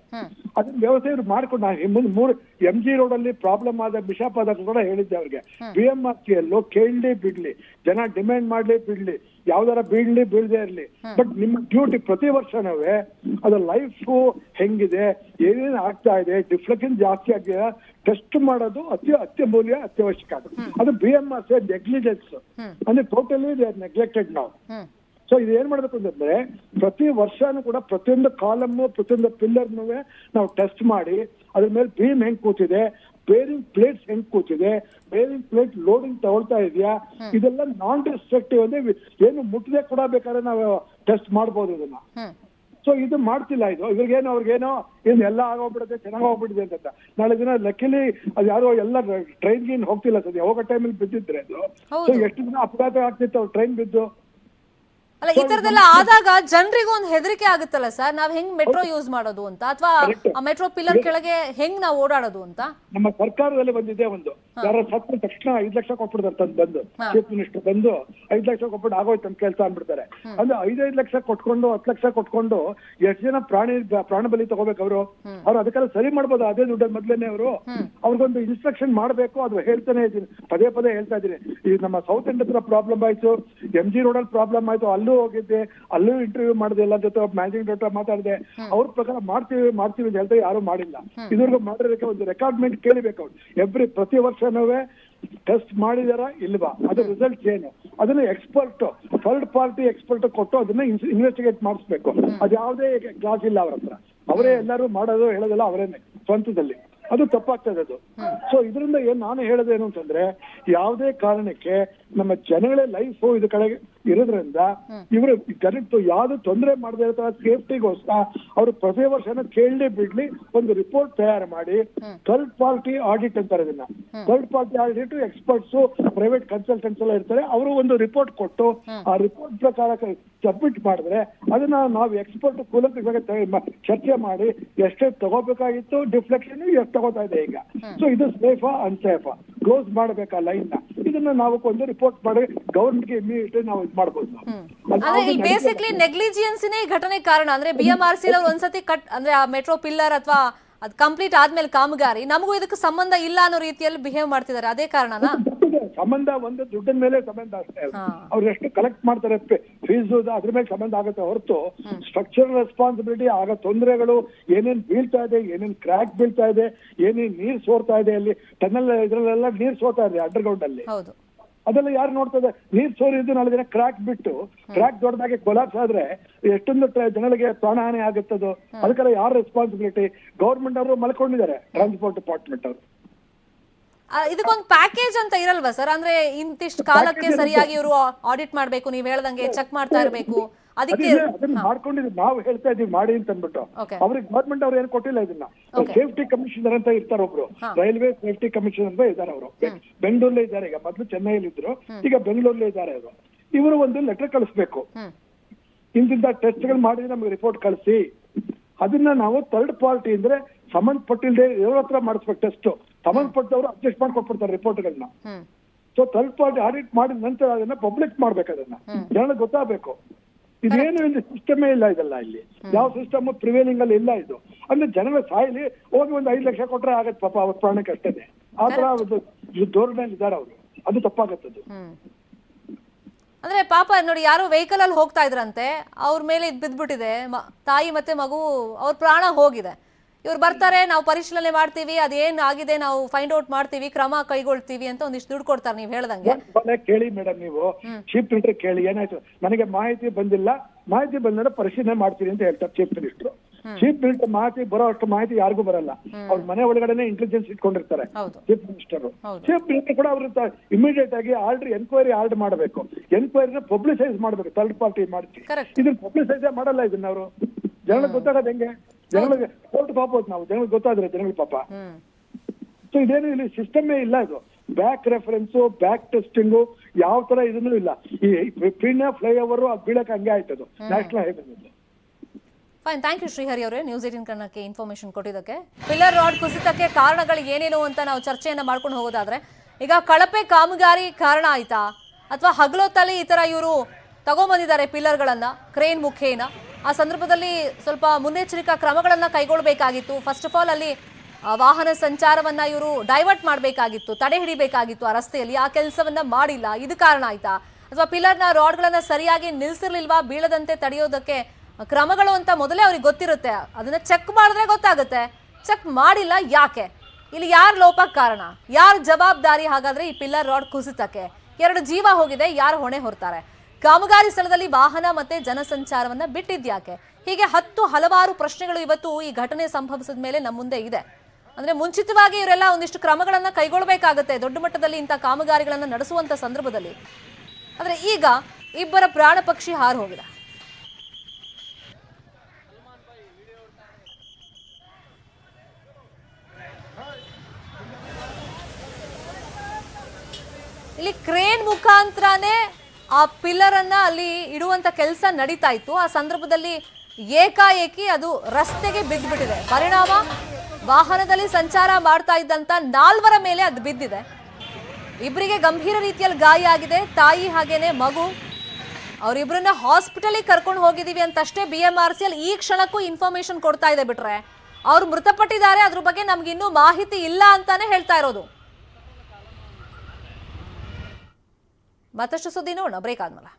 ಅದನ್ನ ವ್ಯವಸ್ಥೆ ಮಾಡ್ಕೊಂಡು ಮುಂದೆ 3 MG ರೋಡ್ ಅಲ್ಲಿ ಪ್ರಾಬ್ಲಮ್ ಆದ ಬಿಷಪ್ ಆದಾಗ ಕೂಡ ಹೇಳಿದ್ದೆ ಅವ್ರಿಗೆ, BMRCL ಕೇಳಲಿ ಬಿಡ್ಲಿ, ಜನ ಡಿಮ್ಯಾಂಡ್ ಮಾಡ್ಲಿ ಬಿಡ್ಲಿ, ಯಾವ್ದಾರ ಬೀಳ್ಲಿ ಬೀಳದೆ ಇರ್ಲಿ, ಬಟ್ ನಿಮ್ಮ ಡ್ಯೂಟಿ ಪ್ರತಿ ವರ್ಷನವೇ ಅದು ಲೈಫ್ ಹೆಂಗಿದೆ, ಏನೇನು ಆಗ್ತಾ ಇದೆ, ಡಿಫ್ಲೆಕ್ಷನ್ ಜಾಸ್ತಿ ಆಗಿದೆ ಟೆಸ್ಟ್ ಮಾಡೋದು ಅತ್ಯಮೂಲ್ಯ ಅತ್ಯವಶ್ಯಕ. ಅದು BMRCL ನೆಗ್ಲಿಜೆನ್ಸ್ ಅಂದ್ರೆ ಟೋಟಲಿ ನೆಗ್ಲೆಕ್ಟೆಡ್ ನಾವು. ಸೊ ಇದು ಏನ್ ಮಾಡ್ಬೇಕು ಅಂತಂದ್ರೆ ಪ್ರತಿ ವರ್ಷನೂ ಕೂಡ ಪ್ರತಿಯೊಂದು ಕಾಲಮ್ ಪ್ರತಿಯೊಂದು ಪಿಲ್ಲರ್ನು ನಾವು ಟೆಸ್ಟ್ ಮಾಡಿ ಅದ್ರ ಮೇಲೆ ಬೀಮ್ ಹೆಂಗ್ ಕೂತಿದೆ, ಬೇರಿಂಗ್ ಪ್ಲೇಟ್ಸ್ ಹೆಂಗ್ ಕೂತಿದೆ, ಬೇರಿಂಗ್ ಪ್ಲೇಟ್ ಲೋಡಿಂಗ್ ತಗೊಳ್ತಾ ಇದೆಯಾ, ಇದೆಲ್ಲ ನಾನ್ ಡಿಸ್ಟ್ರಕ್ಟಿವ್ ಅಂದ್ರೆ ಏನು ಮುಟ್ಟದೆ ಕೂಡ ಬೇಕಾದ್ರೆ ನಾವು ಟೆಸ್ಟ್ ಮಾಡ್ಬೋದು ಇದನ್ನ. ಸೊ ಇದು ಮಾಡ್ತಿಲ್ಲ ಇದು, ಅವ್ರಿಗೇನೋ ಏನ್ ಎಲ್ಲ ಆಗೋಗ್ಬಿಡುತ್ತೆ, ಚೆನ್ನಾಗಿ ಹೋಗ್ಬಿಟ್ಟಿದೆ ಅಂತ. ನಾಳೆ ದಿನ ಲಕ್ಕಿಲಿ ಅದು ಯಾರೋ ಎಲ್ಲ ಟ್ರೈನ್ ಗೀನ್ ಹೋಗ್ತಿಲ್ಲ ಸದ್ಯ, ಹೋಗೋ ಟೈಮಲ್ಲಿ ಬಿದ್ದಿದ್ರೆ ಅದು. ಸೊ ಎಷ್ಟು ದಿನ ಅಪಘಾತ ಆಗ್ತಿತ್ತು ಅವ್ರು ಟ್ರೈನ್ ಬಿದ್ದು. ಅಲ್ಲ ಈ ತರದೆಲ್ಲ ಆದಾಗ ಜನರಿಗೆ ಒಂದು ಹೆದರಿಕೆ ಆಗುತ್ತಲ್ಲ ಸರ್, ನಾವ್ ಹೆಂಗ್ ಮೆಟ್ರೋ ಯೂಸ್ ಮಾಡೋದು ಅಂತ, ಅಥವಾ ಆ ಮೆಟ್ರೋ ಪಿಲ್ಲರ್ ಕೆಳಗೆ ಹೆಂಗ್ ನಾವು ಓಡಾಡೋದು ಅಂತ. ನಮ್ಮ ಸರ್ಕಾರದಲ್ಲಿ ಬಂದಿದೆ ಒಂದು, ಯಾರ ಸತ್ತ ತಕ್ಷಣ 5 ಲಕ್ಷ ಕೊಟ್ಬಿಡ್ತಾರೆ ಬಂದು, ಚೀಫ್ ಮಿನಿಸ್ಟರ್ ಬಂದು 5 ಲಕ್ಷ ಕೊಟ್ಬಿಟ್ಟು ಆಗೋಯ್ತು ಅಂತ ಕೇಳ್ತಾ ಅಂದ್ಬಿಡ್ತಾರೆ. ಅಂದ್ರೆ 5 ಲಕ್ಷ ಕೊಟ್ಕೊಂಡು 10 ಲಕ್ಷ ಕೊಟ್ಕೊಂಡು ಎಷ್ಟು ಜನ ಪ್ರಾಣ ಬಲಿ ತಗೋಬೇಕು ಅವರು ಅದಕ್ಕೆಲ್ಲ ಸರಿ ಮಾಡ್ಬೋದು ಅದೇ ದುಡ್ಡು ಮೊದ್ಲೇನೆ ಅವರು. ಅವ್ರಿಗೊಂದು ಇನ್ಸ್ಟ್ರಕ್ಷನ್ ಮಾಡ್ಬೇಕು, ಅದು ಹೇಳ್ತಾನೆ ಇದ್ದೀನಿ, ಪದೇ ಪದೇ ಹೇಳ್ತಾ ಇದ್ದೀನಿ. ಈ ನಮ್ಮ ಸೌತ್ ಇಂಡ್ ಹತ್ರ ಪ್ರಾಬ್ಲಮ್ ಆಯ್ತು, MG ರೋಡ್ ಅಲ್ಲಿ ಪ್ರಾಬ್ಲಮ್ ಆಯ್ತು, ಅಲ್ಲೂ ಹೋಗಿದ್ದೆ, ಅಲ್ಲೂ ಇಂಟರ್ವ್ಯೂ ಮಾಡಿದೆ, ಎಲ್ಲ ಜೊತೆ ಮ್ಯಾನೇಜಿಂಗ್ ಡಾಕ್ಟರ್ ಮಾತಾಡಿದೆ. ಅವ್ರ ಪ್ರಕಾರ ಮಾಡ್ತೀವಿ ಅಂತ ಹೇಳ್ತಾ ಯಾರು ಮಾಡಿಲ್ಲ. ಇದ್ರಿಗೂ ಮಾಡಿರೋದಕ್ಕೆ ಒಂದು ರೆಕಾರ್ಡ್ಮೆಂಟ್ ಕೇಳಿಬೇಕು ಅವ್ರು. ಪ್ರತಿ ವರ್ಷನೂ ಟೆಸ್ಟ್ ಮಾಡಿದಾರ ಇಲ್ವಾ, ಅದ್ರ ರಿಸಲ್ಟ್ ಏನು, ಅದನ್ನ ಎಕ್ಸ್ಪರ್ಟ್ ಥರ್ಡ್ ಪಾರ್ಟಿ ಎಕ್ಸ್ಪರ್ಟ್ ಕೊಟ್ಟು ಅದನ್ನ ಇನ್ವೆಸ್ಟಿಗೇಟ್ ಮಾಡಿಸ್ಬೇಕು. ಅದ್ಯಾವುದೇ ಕ್ಲಾಸ್ ಇಲ್ಲ ಅವ್ರ ಹತ್ರ, ಅವರೇ ಎಲ್ಲರೂ ಮಾಡೋದು ಹೇಳೋದಲ್ಲ ಅವರೇನೆ ಸ್ವಂತದಲ್ಲಿ. ಅದು ತಪ್ಪಾಗ್ತದೆ ಅದು. ಸೊ ಇದರಿಂದ ನಾನು ಹೇಳೋದೇನು ಅಂತಂದ್ರೆ ಯಾವುದೇ ಕಾರಣಕ್ಕೆ ನಮ್ಮ ಜನಗಳ ಲೈಫ್ ಇದು ಕಡೆಗೆ ಇರೋದ್ರಿಂದ ಇವರು ಜನಕ್ಕೆ ಯಾವ್ದು ತೊಂದರೆ ಮಾಡದೇ ಇರ್ತಾರೆ ಸೇಫ್ಟಿಗೋಸ್ಕರ ಅವರು ಪ್ರತಿ ವರ್ಷನ ಕೇಳಲಿ ಬಿಡ್ಲಿ ಒಂದು ರಿಪೋರ್ಟ್ ತಯಾರು ಮಾಡಿ ಥರ್ಡ್ ಪಾರ್ಟಿ ಆಡಿಟ್ ಅಂತಾರೆ ಇದನ್ನ. Third party audit experts private consultants ಎಲ್ಲ ಇರ್ತಾರೆ, ಅವರು ಒಂದು ರಿಪೋರ್ಟ್ ಕೊಟ್ಟು ಆ ರಿಪೋರ್ಟ್ ಪ್ರಕಾರ ಸಬ್ಮಿಟ್ ಮಾಡಿದ್ರೆ ಅದನ್ನ ನಾವು ಎಕ್ಸ್ಪರ್ಟ್ ಕೂಲಂಕಷವಾಗಿ ಚರ್ಚೆ ಮಾಡಿ ಎಷ್ಟೇ ತಗೋಬೇಕಾಗಿತ್ತು, ಡಿಫ್ಲೆಕ್ಷನ್ ಎಷ್ಟು ತಗೋತಾ ಇದೆ ಈಗ. ಸೊ ಇದು ಸೇಫಾ ಅನ್ಸೇಫಾ ಕ್ಲೋಸ್ ಮಾಡ್ಬೇಕಾ ಲೈನ್ ನ, ಇದನ್ನ ನಾವು ಒಂದು ರಿಪೋರ್ಟ್ ಮಾಡಿ ಗವರ್ಮೆಂಟ್ ಗೆ ಇಮಿಡಿಯೇಟ್ಲಿ ನಾವು ಇದು ಮಾಡ್ಬೋದು. ಅಂದ್ರೆ ಈ ಬೇಸಿಕ್ಲಿ ನೆಗ್ಲಿಜಿಯನ್ಸಿನೇ ಈ ಘಟನೆ ಕಾರಣ. ಅಂದ್ರೆ BMRCL ಅವ್ರು ಒಂದ್ಸತಿ ಅಂದ್ರೆ ಆ ಮೆಟ್ರೋ ಪಿಲ್ಲರ್ ಅಥವಾ ಅದ್ ಕಂಪ್ಲೀಟ್ ಆದ್ಮೇಲೆ ಕಾಮಗಾರಿ ನಮಗೂ ಇದಕ್ಕೆ ಸಂಬಂಧ ಇಲ್ಲ ಅನ್ನೋ ರೀತಿಯಲ್ಲಿ ಬಿಹೇವ್ ಮಾಡ್ತಿದ್ದಾರೆ, ಅದೇ ಕಾರಣನಾ? ಸಂಬಂಧ ಒಂದು ದುಡ್ಡಿನ ಮೇಲೆ ಸಂಬಂಧ ಅಷ್ಟೇ. ಅವ್ರು ಎಷ್ಟು ಕಲೆಕ್ಟ್ ಮಾಡ್ತಾರೆ ಫೀಸ್ ಅದ್ರ ಮೇಲೆ ಸಂಬಂಧ ಆಗುತ್ತೆ ಹೊರತು ಸ್ಟ್ರಕ್ಚರಲ್ ರೆಸ್ಪಾನ್ಸಿಬಿಲಿಟಿ ಆಗ ತೊಂದರೆಗಳು ಏನೇನ್ ಬೀಳ್ತಾ ಇದೆ, ಏನೇನ್ ಕ್ರ್ಯಾಕ್ ಬೀಳ್ತಾ ಇದೆ, ಏನೇನ್ ನೀರ್ ಸೋರ್ತಾ ಇದೆ, ಅಲ್ಲಿ ಟನಲ್ ಇದ್ರಲ್ಲೆಲ್ಲ ನೀರ್ ಸೋರ್ತಾ ಇದೆ ಅಂಡರ್ಗ್ರೌಂಡ್ ಅಲ್ಲಿ, ಅದೆಲ್ಲ ಯಾರು ನೋಡ್ತದೆ? ನೀರ್ ಸೋರಿದ್ದು ನಾಳೆ ದಿನ ಕ್ರ್ಯಾಕ್ ಬಿಟ್ಟು ಕ್ರ್ಯಾಕ್ ದೊಡ್ಡದಾಗಿ ಕೊಲಾಪ್ಸ್ ಆದ್ರೆ ಎಷ್ಟೊಂದು ಜನಗಳಿಗೆ ಪ್ರಾಣಹಾನಿ ಆಗುತ್ತದೋ ಅದಕ್ಕೆಲ್ಲ ಯಾರು ರೆಸ್ಪಾನ್ಸಿಬಿಲಿಟಿ? ಗೌರ್ಮೆಂಟ್ ಅವರು ಮಲ್ಕೊಂಡಿದ್ದಾರೆ, ಟ್ರಾನ್ಸ್ಪೋರ್ಟ್ ಡಿಪಾರ್ಟ್ಮೆಂಟ್ ಅವರು. ಇದಕ್ಕೊಂದು ಪ್ಯಾಕೇಜ್ ಅಂತ ಇರಲ್ವಾ ಸರ್? ಅಂದ್ರೆ ಇಂತಿಷ್ಟು ಕಾಲಕ್ಕೆ ಸರಿಯಾಗಿ ಇವರು ಆಡಿಟ್ ಮಾಡ್ಬೇಕು, ನೀವ್ ಹೇಳ್ದಂಗೆ ಚೆಕ್ ಮಾಡ್ತಾ ಇರ್ಬೇಕು, ಅದಕ್ಕೆ ಮಾಡ್ಕೊಂಡಿದ್ವಿ. ನಾವು ಹೇಳ್ತಾ ಇದೀವಿ ಮಾಡಿ ಅಂತ ಅಂದ್ಬಿಟ್ಟು ಅವ್ರಿಗೆ ಗವರ್ಮೆಂಟ್ ಅವ್ರು ಏನು ಕೊಟ್ಟಿಲ್ಲ ಇದನ್ನ. ಸೇಫ್ಟಿ ಕಮಿಷನರ್ ಅಂತ ಇರ್ತಾರೆ ಒಬ್ರು, ರೈಲ್ವೆ ಸೇಫ್ಟಿ ಕಮಿಷನರ್ ಅಂತ ಇದ್ದಾರೆ ಅವರು, ಬೆಂಗಳೂರಲ್ಲೇ ಇದ್ದಾರೆ. ಈಗ ಮೊದಲು ಚೆನ್ನೈಲಿ ಇದ್ರು, ಈಗ ಬೆಂಗಳೂರಲ್ಲೇ ಇದ್ದಾರೆ ಅವರು. ಇವರು ಒಂದು ಲೆಟರ್ ಕಳಿಸ್ಬೇಕು, ಇಂತಿಂತ ಟೆಸ್ಟ್ ಗಳು ಮಾಡಿ ನಮ್ಗೆ ರಿಪೋರ್ಟ್ ಕಳಿಸಿ. ಅದನ್ನ ನಾವು ಥರ್ಡ್ ಪಾರ್ಟಿ ಅಂದ್ರೆ ಸಂಬಂಧಪಟ್ಟಿಲ್ಲದೆ ಇವ್ರ ಹತ್ರ ಮಾಡಿಸ್ಬೇಕು ಟೆಸ್ಟ್. ಸಂಬಂಧಪಟ್ಟವರು ಅಡ್ಜಸ್ಟ್ ಮಾಡ್ಕೊಟ್ಬಿಡ್ತಾರೆ ರಿಪೋರ್ಟ್ಗಳನ್ನ. ಸೊ ಥರ್ಡ್ ಪಾರ್ಟಿ ಆಡಿಟ್ ಮಾಡಿದ ನಂತರ ಅದನ್ನ ಪಬ್ಲಿಕ್ ಮಾಡ್ಬೇಕು, ಅದನ್ನ ಜನಗಳಿಗೆ ಗೊತ್ತಾಗಬೇಕು. ಇದೇನು ಇಲ್ಲಿ ಸಿಸ್ಟಮೇ ಇಲ್ಲ, ಇದೆಲ್ಲ ಇಲ್ಲಿ ಯಾವ ಸಿಸ್ಟಮ್ ಪ್ರಿವೇಲಿಂಗ್ ಅಲ್ಲಿ ಇಲ್ಲ. ಇದು ಅಂದ್ರೆ ಜನಗಳ ಸಾಯಿಲಿ ಹೋಗಿ ಒಂದು 5 ಲಕ್ಷ ಕೊಟ್ರೆ ಆಗತ್ತೆ ಪಾಪ ಅವ್ರ ಪ್ರಾಣಕ್ಕೆ ಅಷ್ಟೇ. ಆ ತರ ಧೋರಣೆ ಇದ್ದಾರೆ ಅವರು, ಅದು ತಪ್ಪಾಗತ್ತದು. ಅಂದ್ರೆ ಪಾಪ ನೋಡಿ, ಯಾರೋ ವೆಹಿಕಲ್ ಅಲ್ಲಿ ಹೋಗ್ತಾ ಇದ್ರಂತೆ, ಅವ್ರ ಮೇಲೆ ಇದು ಬಿದ್ದ್ಬಿಟ್ಟಿದೆ, ತಾಯಿ ಮತ್ತೆ ಮಗು, ಅವ್ರ ಪ್ರಾಣ ಹೋಗಿದೆ. ಇವ್ರು ಬರ್ತಾರೆ, ನಾವು ಪರಿಶೀಲನೆ ಮಾಡ್ತೀವಿ, ಅದೇನ್ ಆಗಿದೆ ನಾವು ಫೈಂಡ್ ಔಟ್ ಮಾಡ್ತೀವಿ, ಕ್ರಮ ಕೈಗೊಳ್ತೀವಿ ಅಂತ ಒಂದಿಷ್ಟು ದುಡ್ಡು ಕೊಡ್ತಾರೆ. ನೀವ್ ಹೇಳ್ದಂಗೆ ಕೇಳಿ ಮೇಡಮ್, ನೀವು ಚೀಫ್ ಮಿನಿಸ್ಟರ್ ಕೇಳಿ ಏನಾಯ್ತು, ನನಗೆ ಮಾಹಿತಿ ಬಂದಿಲ್ಲ, ಮಾಹಿತಿ ಬಂದ್ರೆ ಪರಿಶೀಲನೆ ಮಾಡ್ತೀನಿ ಅಂತ ಹೇಳ್ತಾರೆ ಚೀಫ್ ಮಿನಿಸ್ಟರ್. ಚೀಫ್ ಮಿನಿಸ್ಟರ್ ಮಾಹಿತಿ ಬರೋ ಅಷ್ಟು ಮಾಹಿತಿ ಯಾರಿಗೂ ಬರಲ್ಲ. ಅವ್ರ ಮನೆ ಒಳಗಡೆನೆ ಇಂಟೆಲಿಜೆನ್ಸ್ ಇಟ್ಕೊಂಡಿರ್ತಾರೆ ಹೌದು. Chief minister. ಚೀಫ್ ಮಿನಿಸ್ಟರ್ ಕೂಡ ಅವ್ರ ಇಮಿಡಿಯೇಟ್ ಆಗಿ ಎನ್ಕ್ವೈರಿ ಆರ್ಡರ್ ಮಾಡಬೇಕು, ಎನ್ಕ್ವೈರಿನ ಪಬ್ಲಿಸೈಸ್ ಮಾಡ್ಬೇಕು, ಥರ್ಡ್ ಪಾರ್ಟಿ ಮಾಡಿಸಿ. ಇದನ್ನ ಪಬ್ಲಿಸೈಸ್ ಮಾಡಲ್ಲ ಇದನ್ನ ಅವರು. ಜನಗಳಿಗೆ ಗೊತ್ತಾಗದ ಹೆಂಗೆ? ಜನಗಳಿಗೆ ಕೋರ್ಟ್ ಪಾಪ ನಾವು ಜನಗಳಿಗೆ ಗೊತ್ತಾದ್ರೆ ಜನಗಳಿಗೆ ಪಾಪ. ಸೊ ಇದೇನು ಇಲ್ಲಿ ಸಿಸ್ಟಮೇ ಇಲ್ಲ. ಇದು ಬ್ಯಾಕ್ ರೆಫರೆನ್ಸ್, ಬ್ಯಾಕ್ ಟೆಸ್ಟಿಂಗು ಯಾವ ತರ ಇದನ್ನು ಇಲ್ಲ. ಈ ಪೀಣ್ಯ ಫ್ಲೈಓವರ್ ಅದು ಬೀಳಕ್ಕೆ ಹಂಗೆ ಆಯ್ತದು national highway. Fine, thank you Shrihari ಅವರೇ ನ್ಯೂಸ್ 18 ಕನ್ನಡಕ್ಕೆ ಇನ್ಫಾರ್ಮೇಶನ್ ಕೊಟ್ಟಿದ್ದಕ್ಕೆ. ಪಿಲ್ಲರ್ ರಾಡ್ ಕುಸಿತಕ್ಕೆ ಕಾರಣಗಳು ಏನೇನು ಅಂತ ನಾವು ಚರ್ಚೆಯನ್ನ ಮಾಡ್ಕೊಂಡು ಹೋಗೋದಾದ್ರೆ, ಈಗ ಕಳಪೆ ಕಾಮಗಾರಿ ಕಾರಣ ಆಯ್ತಾ, ಅಥವಾ ಹಗಲೊತ್ತಲ್ಲಿ ಈ ತರ ಇವರು ತಗೊಂಡ್ಬಂದಿದ್ದಾರೆ ಪಿಲ್ಲರ್ಗಳನ್ನ ಕ್ರೇನ್ ಮುಖೇನ, ಆ ಸಂದರ್ಭದಲ್ಲಿ ಸ್ವಲ್ಪ ಮುನ್ನೆಚ್ಚರಿಕಾ ಕ್ರಮಗಳನ್ನ ಕೈಗೊಳ್ಳಬೇಕಾಗಿತ್ತು. ಫಸ್ಟ್ ಆಫ್ ಆಲ್ ಅಲ್ಲಿ ವಾಹನ ಸಂಚಾರವನ್ನ ಇವರು ಡೈವರ್ಟ್ ಮಾಡಬೇಕಾಗಿತ್ತು, ತಡೆ ಹಿಡಿಬೇಕಾಗಿತ್ತು ಆ ರಸ್ತೆಯಲ್ಲಿ, ಆ ಕೆಲಸವನ್ನ ಮಾಡಿಲ್ಲ, ಇದು ಕಾರಣ ಆಯ್ತಾ? ಅಥವಾ ಪಿಲ್ಲರ್ನ ರಾಡ್ಗಳನ್ನ ಸರಿಯಾಗಿ ನಿಲ್ಸಿರ್ಲಿಲ್ವಾ, ಬೀಳದಂತೆ ತಡೆಯೋದಕ್ಕೆ ಕ್ರಮಗಳು ಅಂತ ಮೊದಲೇ ಅವ್ರಿಗೆ ಗೊತ್ತಿರುತ್ತೆ, ಅದನ್ನ ಚೆಕ್ ಮಾಡಿದ್ರೆ ಗೊತ್ತಾಗುತ್ತೆ. ಚೆಕ್ ಮಾಡಿಲ್ಲ, ಯಾಕೆ? ಇಲ್ಲಿ ಯಾರು ಲೋಪಕ್ಕೆ ಕಾರಣ, ಯಾರು ಜವಾಬ್ದಾರಿ? ಹಾಗಾದ್ರೆ ಈ ಪಿಲ್ಲರ್ ರಾಡ್ ಕುಸಿತಕ್ಕೆ 2 ಜೀವ ಹೋಗಿದೆ, ಯಾರು ಹೊಣೆ ಹೊರ್ತಾರೆ? ಕಾಮಗಾರಿ ಸ್ಥಳದಲ್ಲಿ ವಾಹನ ಮತ್ತೆ ಜನಸಂಚಾರವನ್ನ ಬಿಟ್ಟಿದ್ಯಾಕೆ? ಹೀಗೆ ಹಲವಾರು ಪ್ರಶ್ನೆಗಳು ಇವತ್ತು ಈ ಘಟನೆ ಸಂಭವಿಸಿದ ಮೇಲೆ ನಮ್ಮ ಮುಂದೆ ಇದೆ. ಅಂದ್ರೆ ಮುಂಚಿತವಾಗಿ ಇವರೆಲ್ಲ ಒಂದಿಷ್ಟು ಕ್ರಮಗಳನ್ನ ಕೈಗೊಳ್ಳಬೇಕಾಗುತ್ತೆ ದೊಡ್ಡ ಮಟ್ಟದಲ್ಲಿ ಇಂಥ ಕಾಮಗಾರಿಗಳನ್ನ ನಡೆಸುವಂತ ಸಂದರ್ಭದಲ್ಲಿ. ಆದ್ರೆ ಈಗ ಇಬ್ಬರ ಪ್ರಾಣ ಪಕ್ಷಿ ಹಾರು ಹೋಗಿದೆ. ಇಲ್ಲಿ ಕ್ರೇನ್ ಮುಖಾಂತರನೇ ಆ ಪಿಲ್ಲರ್ ಅನ್ನ ಅಲ್ಲಿ ಇಡುವಂತ ಕೆಲಸ ನಡೀತಾ ಇತ್ತು. ಆ ಸಂದರ್ಭದಲ್ಲಿ ಏಕಾಏಕಿ ಅದು ರಸ್ತೆಗೆ ಬಿದ್ದುಬಿಟ್ಟಿದೆ. ಪರಿಣಾಮ ವಾಹನದಲ್ಲಿ ಸಂಚಾರ ಮಾಡ್ತಾ ಇದ್ದಂತ 4 ಮೇಲೆ ಅದು ಬಿದ್ದಿದೆ. ಇಬ್ಬರಿಗೆ ಗಂಭೀರ ರೀತಿಯಲ್ಲಿ ಗಾಯ ಆಗಿದೆ, ತಾಯಿ ಹಾಗೇನೆ ಮಗು. ಅವರಿಬ್ಬರನ್ನ ಹಾಸ್ಪಿಟಲಿಗೆ ಕರ್ಕೊಂಡು ಹೋಗಿದೀವಿ ಅಂತಷ್ಟೇ BMRC ಅಲ್ಲಿ ಈ ಕ್ಷಣಕ್ಕೂ ಇನ್ಫಾರ್ಮೇಶನ್ ಕೊಡ್ತಾ ಇದೆ. ಬಿಟ್ರೆ ಅವ್ರು ಮೃತಪಟ್ಟಿದ್ದಾರೆ, ಅದ್ರ ಬಗ್ಗೆ ನಮ್ಗೆ ಇನ್ನೂ ಮಾಹಿತಿ ಇಲ್ಲ ಅಂತಾನೆ ಹೇಳ್ತಾ ಇರೋದು. ಮತ್ತಷ್ಟು ಸುದ್ದಿ ನೋಡೋಣ ಬ್ರೇಕ್ ಆದ್ಮೇಲೆ.